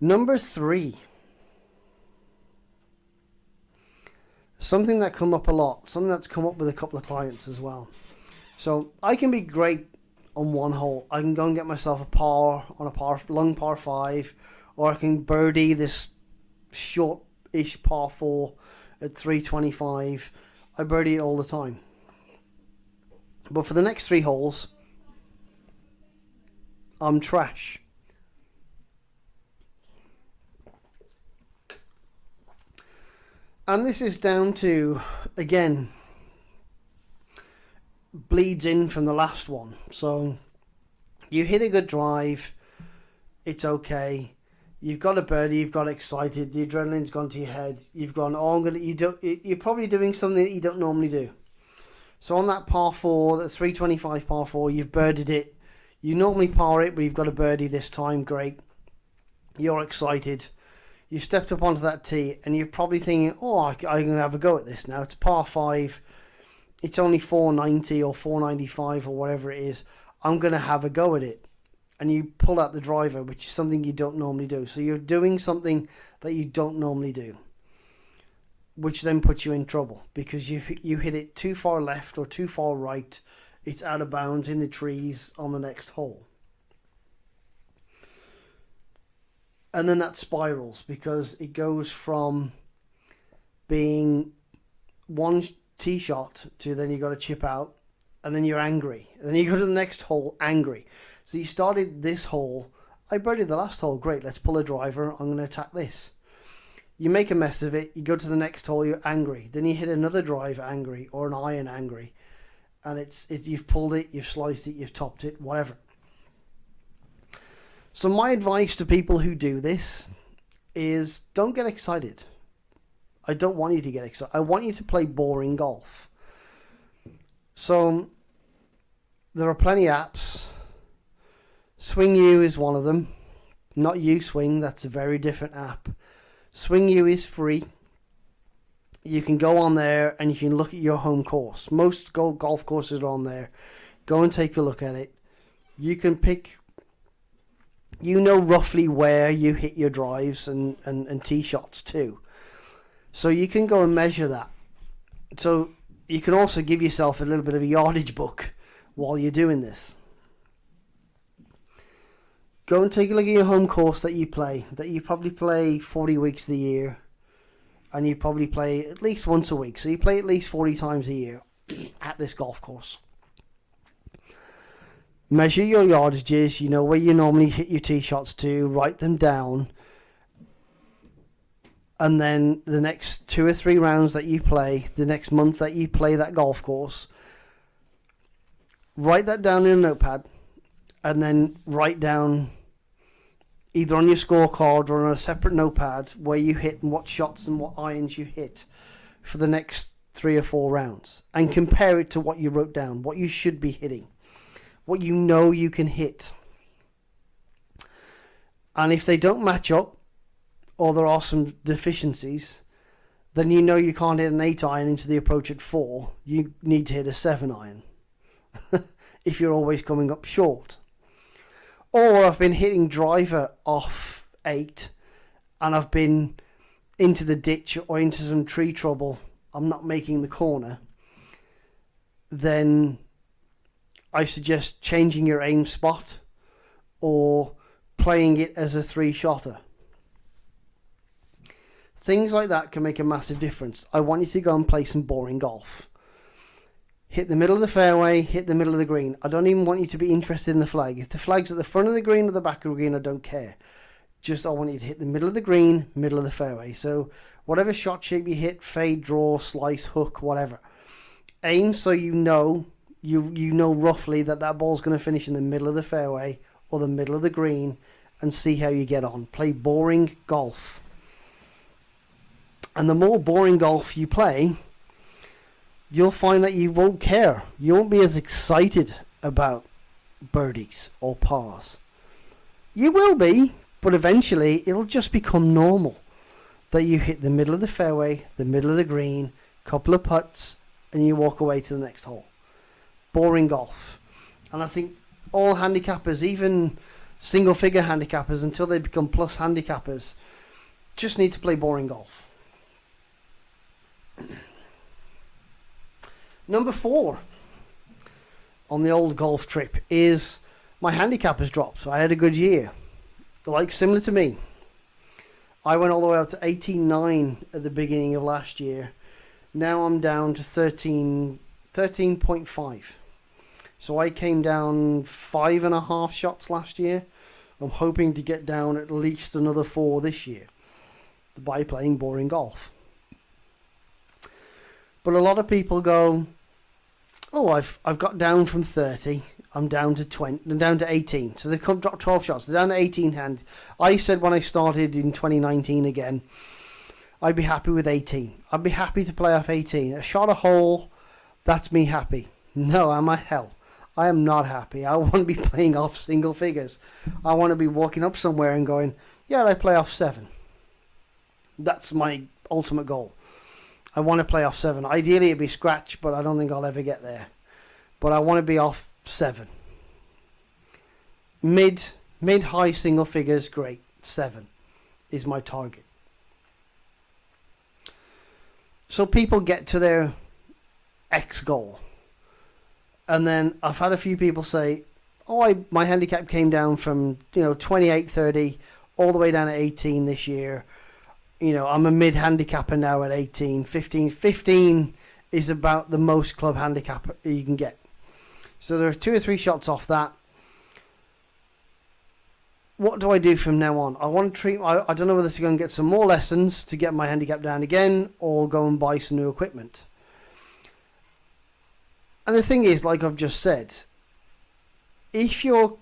Number 3. Something that come up a lot, something that's come up with a couple of clients as well. So I can be great on one hole. I can go and get myself a par on a long par 5, or I can birdie this short-ish par 4 at 325. I birdie it all the time. But for the next 3 holes, I'm trash. And this is down to, again, bleeds in from the last one. So you hit a good drive, it's okay. You've got a birdie, you've got excited, the adrenaline's gone to your head. You've gone, you're probably doing something that you don't normally do. So on that par 4, that 325 par 4, you've birdied it. You normally par it, but you've got a birdie this time, great. You're excited. You stepped up onto that tee, and you're probably thinking, I'm going to have a go at this now. It's par 5. It's only 490 or 495 or whatever it is. I'm going to have a go at it. And you pull out the driver, which is something you don't normally do. So you're doing something that you don't normally do, which then puts you in trouble, because you hit it too far left or too far right. It's out of bounds in the trees on the next hole. And then that spirals, because it goes from being one tee shot to then you got to chip out, and then you're angry. And then you go to the next hole angry. So you started this hole. I birdied the last hole. Great, let's pull a driver. I'm going to attack this. You make a mess of it. You go to the next hole. You're angry. Then you hit another driver angry, or an iron angry. And it's you've pulled it, you've sliced it, you've topped it, whatever. So my advice to people who do this is, don't get excited. I don't want you to get excited. I want you to play boring golf. So there are plenty of apps. Swing U is one of them. Not U Swing, that's a very different app. Swing U is free. You can go on there and you can look at your home course. Most golf courses are on there. Go and take a look at it. You can pick, roughly where you hit your drives and tee shots too. So you can go and measure that. So you can also give yourself a little bit of a yardage book while you're doing this. Go and take a look at your home course that you probably play 40 weeks of the year, and you probably play at least once a week. So you play at least 40 times a year at this golf course. Measure your yardages, where you normally hit your tee shots to, write them down. And then the next 2 or 3 rounds that you play, the next month that you play that golf course, write that down in a notepad, and then write down either on your scorecard or on a separate notepad where you hit and what shots and what irons you hit for the next 3 or 4 rounds, and compare it to what you wrote down, what you should be hitting, what you can hit. And if they don't match up, or there are some deficiencies, then you can't hit an 8 iron into the approach at 4. You need to hit a 7 iron if you're always coming up short. Or I've been hitting driver off 8 and I've been into the ditch or into some tree trouble. I'm not making the corner. Then I suggest changing your aim spot or playing it as a 3-shotter. Things like that can make a massive difference. I want you to go and play some boring golf. hit the middle of the fairway, hit the middle of the green. I don't even want you to be interested in the flag. If the flag's at the front of the green or the back of the green, I don't care. Just I want you to hit the middle of the green, middle of the fairway. So whatever shot shape you hit, fade, draw, slice, hook, whatever. Aim so you know roughly that ball's going to finish in the middle of the fairway or the middle of the green, and see how you get on. Play boring golf. And the more boring golf you play, you'll find that you won't care. You won't be as excited about birdies or pars. You will be, but eventually it'll just become normal that you hit the middle of the fairway, the middle of the green, couple of putts, and you walk away to the next hole. Boring golf. And I think all handicappers, even single figure handicappers until they become plus handicappers, just need to play boring golf. Number 4 on the old golf trip is my handicap has dropped. So I had a good year, like similar to me. I went all the way up to 18.9 at the beginning of last year. Now I'm down to 13.5. So I came down 5.5 shots last year. I'm hoping to get down at least another 4 this year by playing boring golf. But a lot of people go, oh, I've got down from 30. I'm down to 20. I'm down to 18. So they've dropped 12 shots. They're down to 18 hand. I said when I started in 2019 again, I'd be happy with 18. I'd be happy to play off 18. A shot a hole, that's me happy. No, am I? Hell, I am not happy. I want to be playing off single figures. I want to be walking up somewhere and going, yeah, I play off 7. That's my ultimate goal. I want to play off 7. Ideally, it'd be scratch, but I don't think I'll ever get there. But I want to be off 7. Mid-high single figures, great. 7 is my target. So people get to their X goal. And then I've had a few people say, oh, my handicap came down from 28, 30 all the way down to 18 this year. I'm a mid-handicapper now at 18, 15. 15 is about the most club handicap you can get. So there are 2 or 3 shots off that. What do I do from now on? I want to treat... I don't know whether to go and get some more lessons to get my handicap down again or go and buy some new equipment. And the thing is, like I've just said, if your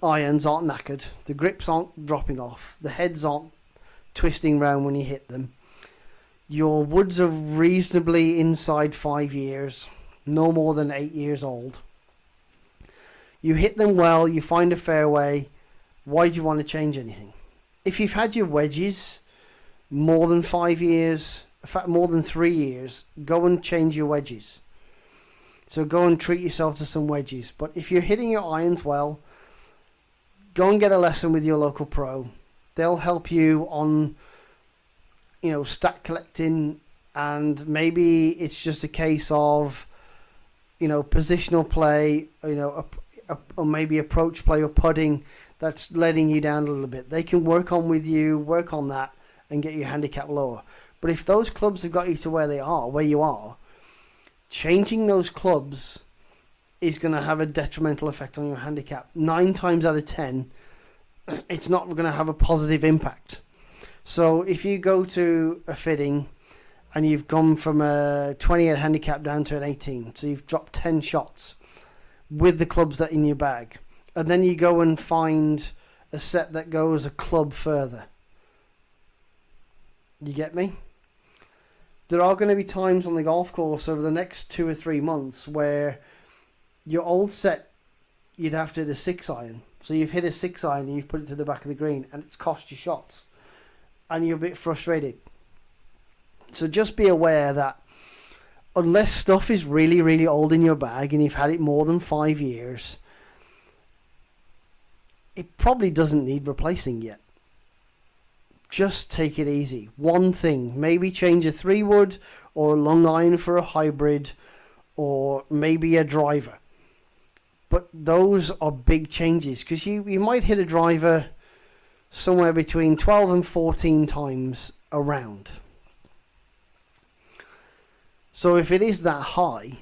irons aren't knackered, the grips aren't dropping off, the heads aren't twisting round when you hit them, your woods are reasonably inside 5 years, no more than 8 years old, you hit them well, you find a fairway, why do you want to change anything? If you've had your wedges more than 5 years, in fact more than 3 years, go and change your wedges. So go and treat yourself to some wedges. But if you're hitting your irons well, go and get a lesson with your local pro. They'll help you on, stat collecting, and maybe it's just a case of, positional play, or maybe approach play or putting that's letting you down a little bit. They can work on that, and get your handicap lower. But if those clubs have got you to where you are, changing those clubs is going to have a detrimental effect on your handicap. 9 times out of 10, it's not going to have a positive impact. So if you go to a fitting and you've gone from a 28 handicap down to an 18, so you've dropped 10 shots with the clubs that are in your bag, and then you go and find a set that goes a club further. You get me? There are going to be times on the golf course over the next 2 or 3 months where your old set, you'd have to hit a 6 iron. So you've hit a 6 iron and you've put it to the back of the green and it's cost you shots. And you're a bit frustrated. So just be aware that unless stuff is really, really old in your bag and you've had it more than 5 years, it probably doesn't need replacing yet. Just take it easy. One thing, maybe change a 3-wood or a long iron for a hybrid, or maybe a driver. But those are big changes, because you might hit a driver somewhere between 12 and 14 times a round. So if it is that high,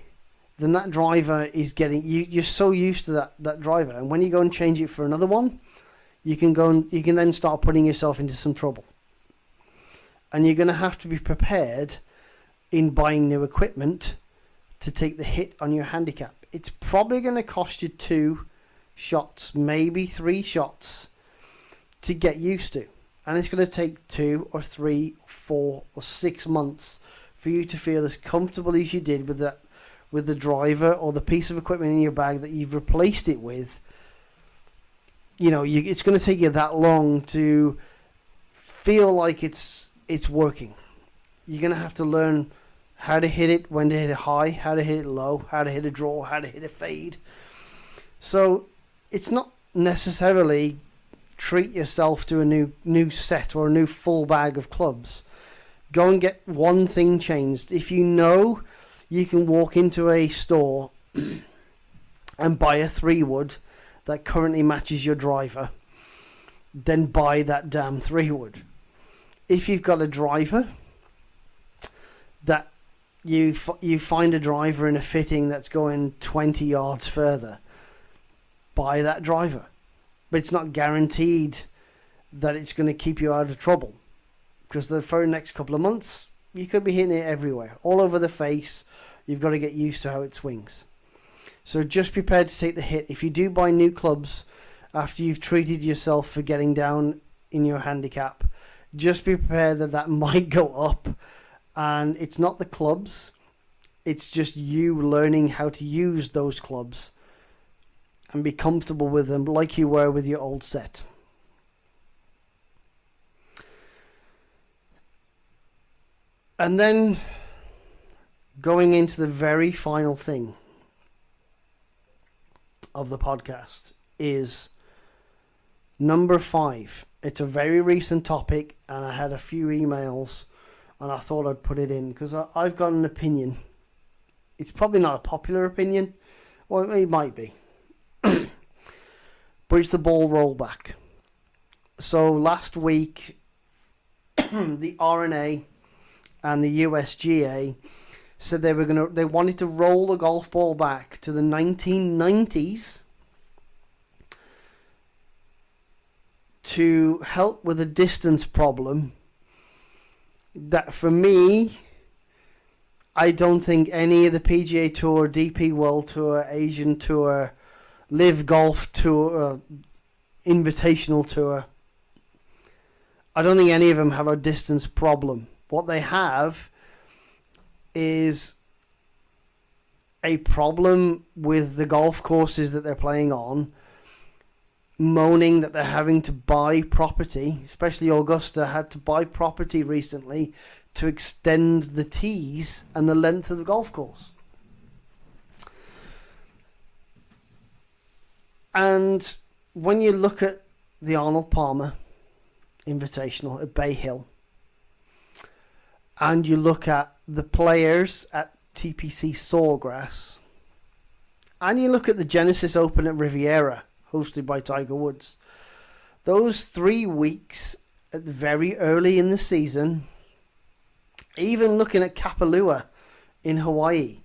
then that driver is getting you're so used to that driver, and when you go and change it for another one, you can then start putting yourself into some trouble. And you're going to have to be prepared in buying new equipment to take the hit on your handicap. It's probably going to cost you 2 shots, maybe 3 shots to get used to. And it's going to take 2 or 3 or 4 or 6 months for you to feel as comfortable as you did with the driver or the piece of equipment in your bag that you've replaced it with. It's going to take you that long to feel like it's working. You're going to have to learn how to hit it, when to hit it high, how to hit it low, how to hit a draw, how to hit a fade. So it's not necessarily treat yourself to a new set or a new full bag of clubs. Go and get one thing changed. If you know you can walk into a store and buy a 3-wood that currently matches your driver, then buy that damn 3-wood. If you've got a driver that you find a driver in a fitting that's going 20 yards further, buy that driver. But it's not guaranteed that it's going to keep you out of trouble, because for the next couple of months you could be hitting it everywhere, all over the face. You've got to get used to how it swings. So just prepared to take the hit. If you do buy new clubs after you've treated yourself for getting down in your handicap, just be prepared that might go up. And it's not the clubs, it's just you learning how to use those clubs and be comfortable with them like you were with your old set. And then going into the very final thing of the podcast is number 5. It's a very recent topic, and I had a few emails, and I thought I'd put it in because I've got an opinion. It's probably not a popular opinion, or it might be, but it's the ball rollback. So last week, the RNA and the USGA said they wanted to roll the golf ball back to the 1990s to help with a distance problem that, for me, I don't think any of the PGA Tour, DP World Tour, Asian Tour, Live Golf Tour, Invitational Tour, I don't think any of them have a distance problem. What they have is a problem with the golf courses that they're playing on, moaning that they're having to buy property, especially Augusta had to buy property recently to extend the tees and the length of the golf course. And when you look at the Arnold Palmer Invitational at Bay Hill, and you look at the players at TPC Sawgrass, and you look at the Genesis Open at Riviera, hosted by Tiger Woods, those 3 weeks at the very early in the season, even looking at Kapalua in Hawaii,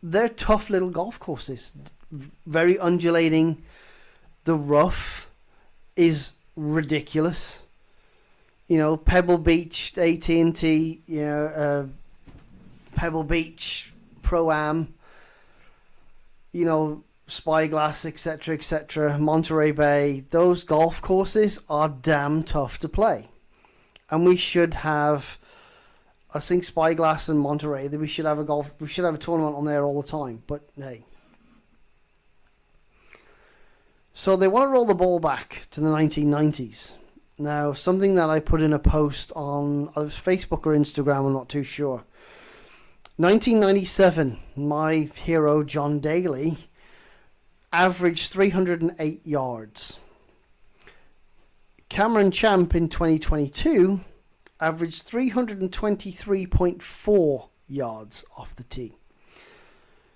they're tough little golf courses, very undulating. The rough is ridiculous. Pebble Beach, AT&T, Pebble Beach, Pro-Am, Spyglass, etc., Monterey Bay, those golf courses are damn tough to play. And we should have, I think, Spyglass and Monterey, we should have a tournament on there all the time, but hey. So they want to roll the ball back to the 1990s. Now, something that I put in a post on Facebook or Instagram, I'm not too sure. 1997, my hero John Daly averaged 308 yards. Cameron Champ in 2022 averaged 323.4 yards off the tee.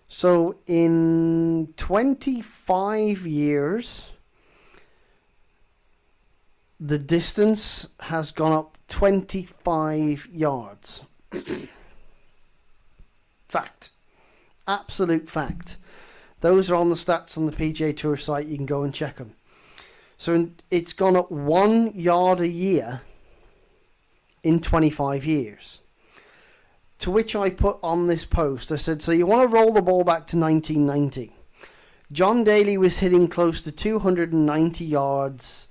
So in 25 years, the distance has gone up 25 yards. Fact. Absolute fact. Those are on the stats on the PGA Tour site. You can go and check them. So it's gone up 1 yard a year in 25 years. To which I put on this post, I said, so you want to roll the ball back to 1990. John Daly was hitting close to 290 yards,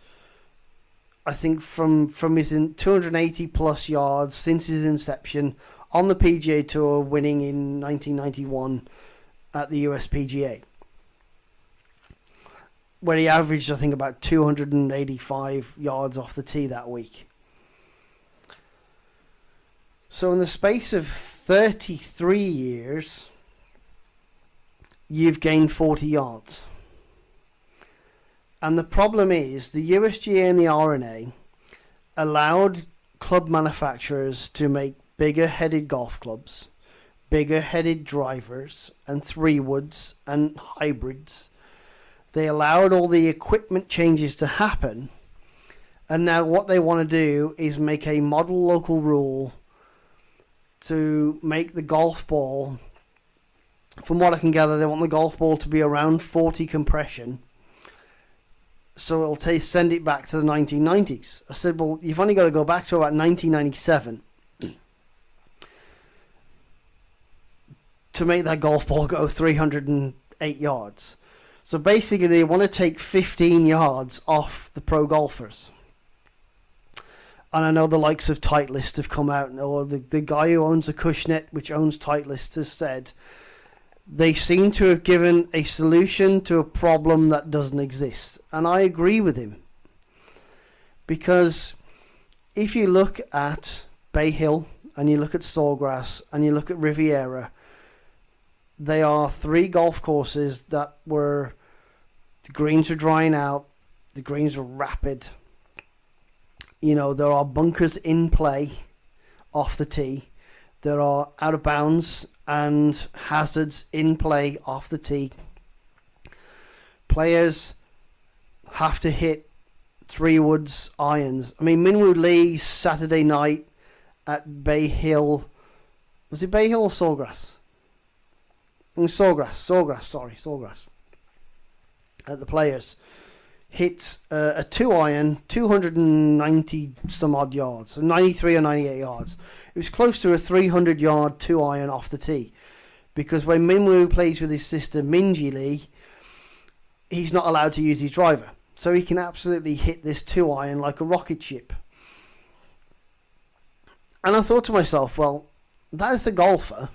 I think, from his 280 plus yards since his inception on the PGA Tour, winning in 1991 at the USPGA, where he averaged, I think, about 285 yards off the tee that week. So in the space of 33 years, you've gained 40 yards. And the problem is the USGA and the R&A allowed club manufacturers to make bigger-headed golf clubs, bigger-headed drivers, and 3-woods and hybrids. They allowed all the equipment changes to happen. And now what they want to do is make a model local rule to make the golf ball, from what I can gather, they want the golf ball to be around 40 compression. So it'll send it back to the 1990s. I said, well, you've only got to go back to about 1997 to make that golf ball go 308 yards. So basically they want to take 15 yards off the pro golfers. And I know the likes of Titleist have come out, or the guy who owns Acushnet, which owns Titleist, has said they seem to have given a solution to a problem that doesn't exist. And I agree with him. Because if you look at Bay Hill, and you look at Sawgrass, and you look at Riviera, they are 3 golf courses that were, the greens were drying out, the greens were rapid. You know, there are bunkers in play off the tee. There are out of bounds and hazards in play off the tee. Players have to hit 3-woods irons. I mean, Minwoo Lee Saturday night at Bay Hill. Was it Bay Hill or Sawgrass? Sawgrass. At the Players. Hit a 2-iron, 290 some odd yards, so 93 or 98 yards. It was close to a 300-yard 2-iron off the tee, because when Minwoo plays with his sister Minji Lee, he's not allowed to use his driver, so he can absolutely hit this 2-iron like a rocket ship. And I thought to myself, well, that is a golfer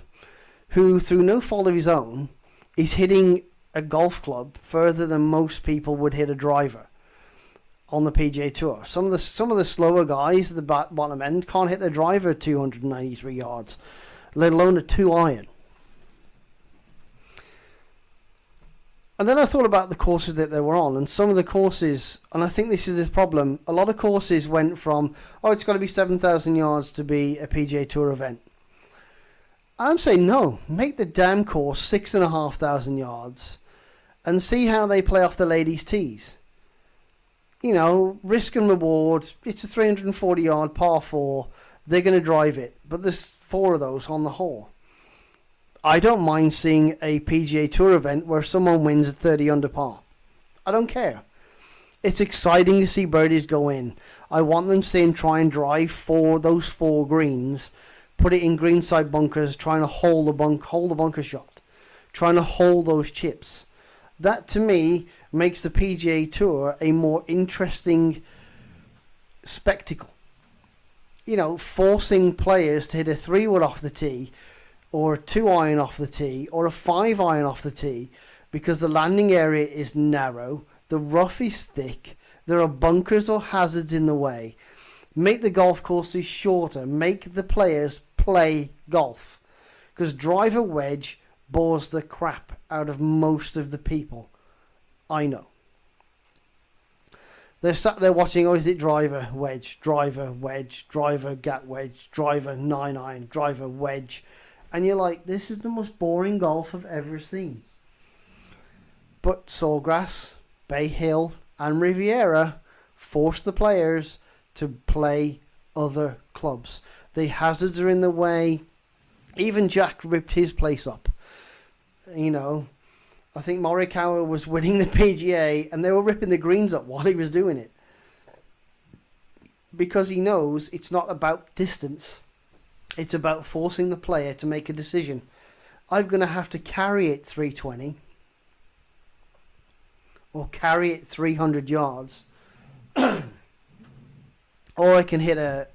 who, through no fault of his own, is hitting a golf club further than most people would hit a driver on the PGA Tour. Some of the slower guys at the bottom end can't hit their driver 293 yards, let alone a 2-iron. And then I thought about the courses that they were on, and some of the courses, and I think this is the problem, a lot of courses went from, it's got to be 7,000 yards to be a PGA Tour event. I'm saying no, make the damn course 6,500 yards and see how they play off the ladies' tees. You know, risk and reward. It's a 340-yard par 4. They're going to drive it, but there's 4 of those on the hole. I don't mind seeing a PGA Tour event where someone wins at 30 under par. I don't care. It's exciting to see birdies go in. I want them to try and drive those 4 greens, put it in greenside bunkers, trying to hold the bunker shot, trying to hold those chips. That, to me, makes the PGA Tour a more interesting spectacle. You know, forcing players to hit a 3-wood off the tee, or a 2-iron off the tee, or a 5-iron off the tee, because the landing area is narrow, the rough is thick, there are bunkers or hazards in the way. Make the golf courses shorter. Make the players play golf. Because driver wedge bores the crap out of most of the people I know. They're sat there watching, is it driver, wedge, gap wedge, driver, 9-iron, driver, wedge. And you're like, this is the most boring golf I've ever seen. But Sawgrass, Bay Hill and Riviera force the players to play other clubs. The hazards are in the way. Even Jack ripped his place up. I think Morikawa was winning the PGA and they were ripping the greens up while he was doing it. Because he knows it's not about distance. It's about forcing the player to make a decision. I'm going to have to carry it 320 or carry it 300 yards. Or I can hit a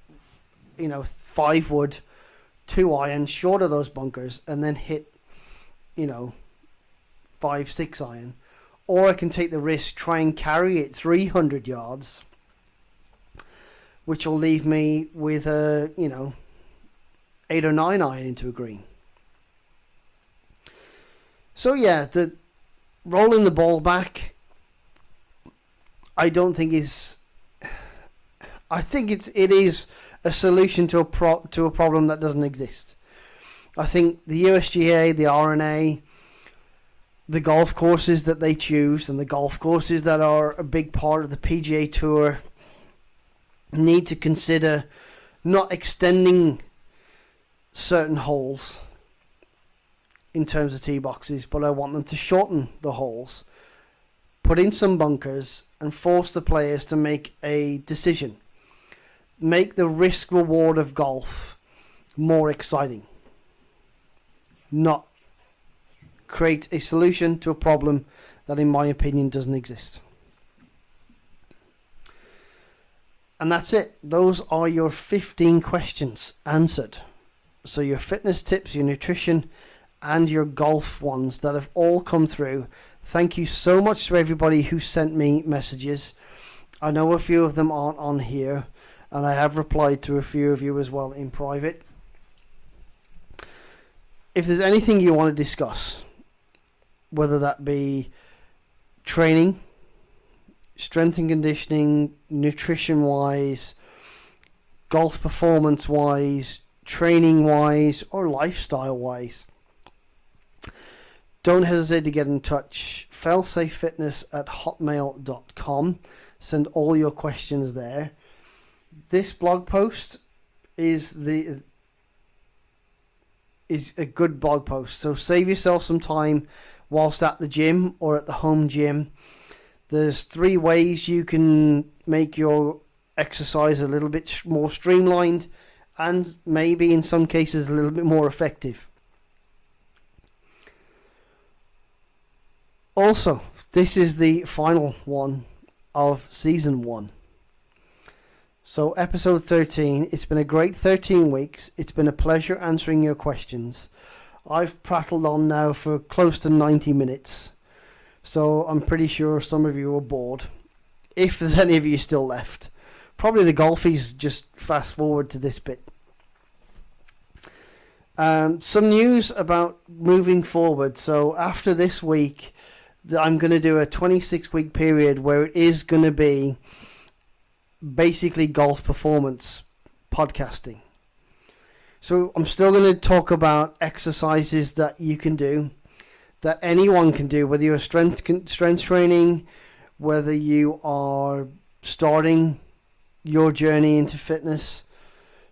5-wood 2-iron short of those bunkers and then hit 5-6 iron. Or I can take the risk, try and carry it 300 yards, which will leave me with a 8 or 9 iron into a green. So yeah, the rolling the ball back, I don't think is. I think it is a solution to a problem that doesn't exist. I think the USGA, the RNA, the golf courses that they choose, and the golf courses that are a big part of the PGA Tour need to consider not extending certain holes in terms of tee boxes, but I want them to shorten the holes, put in some bunkers, and force the players to make a decision. Make the risk reward of golf more exciting. Not create a solution to a problem that, in my opinion, doesn't exist. And that's it. Those are your 15 questions answered. So your fitness tips, your nutrition, and your golf ones that have all come through. Thank you so much to everybody who sent me messages. I know a few of them aren't on here, and I have replied to a few of you as well in private. If there's anything you want to discuss, whether that be training, strength and conditioning, nutrition-wise, golf performance-wise, training-wise, or lifestyle-wise, don't hesitate to get in touch. failsafefitness@hotmail.com. Send all your questions there. This blog post is a good blog post. So save yourself some time whilst at the gym or at the home gym. There's 3 ways you can make your exercise a little bit more streamlined and maybe in some cases a little bit more effective. Also, this is the final one of season 1. So episode 13, it's been a great 13 weeks. It's been a pleasure answering your questions. I've prattled on now for close to 90 minutes. So I'm pretty sure some of you are bored. If there's any of you still left. Probably the golfies just fast forward to this bit. Some news about moving forward. So after this week, I'm going to do a 26-week period where it is going to be basically golf performance podcasting. So I'm still going to talk about exercises that you can do, that anyone can do, whether you're strength training, whether you are starting your journey into fitness.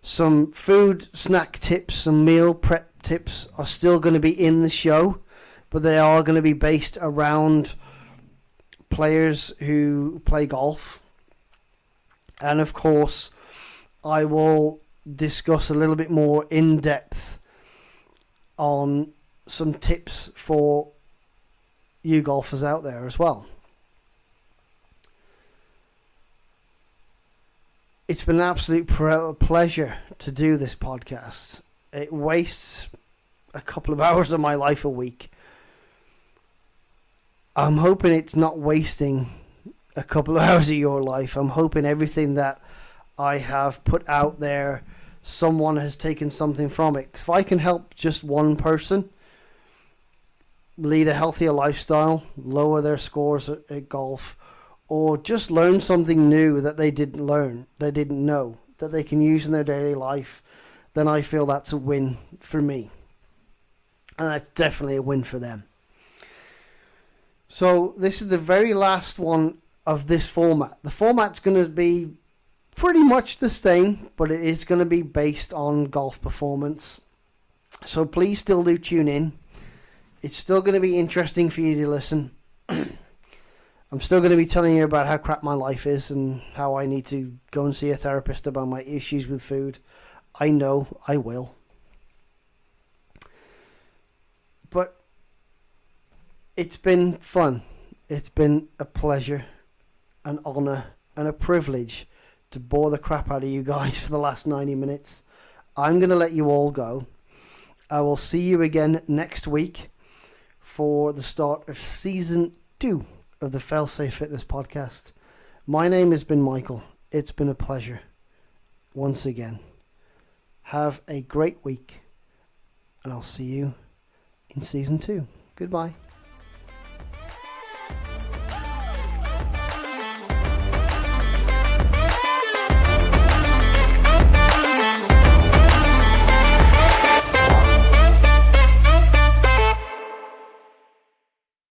Some food snack tips, some meal prep tips are still going to be in the show, but they are going to be based around players who play golf. And of course, I will discuss a little bit more in depth on some tips for you golfers out there as well. It's been an absolute pleasure to do this podcast. It wastes a couple of hours of my life a week. I'm hoping it's not wasting a couple of hours of your life. I'm hoping everything that I have put out there, someone has taken something from it. If I can help just one person lead a healthier lifestyle, lower their scores at golf, or just learn something new that they didn't learn, they didn't know, that they can use in their daily life, then I feel that's a win for me. And that's definitely a win for them. So this is the very last one of this format. The format's going to be pretty much the same, but it is going to be based on golf performance. So please still do tune in. It's still going to be interesting for you to listen. I'm still going to be telling you about how crap my life is and how I need to go and see a therapist about my issues with food. I know I will. But it's been fun. It's been a pleasure, an honour, and a privilege to bore the crap out of you guys for the last 90 minutes. I'm going to let you all go. I will see you again next week for the start of Season 2 of the Failsafe Fitness Podcast. My name has been Michael. It's been a pleasure once again. Have a great week, and I'll see you in Season 2. Goodbye.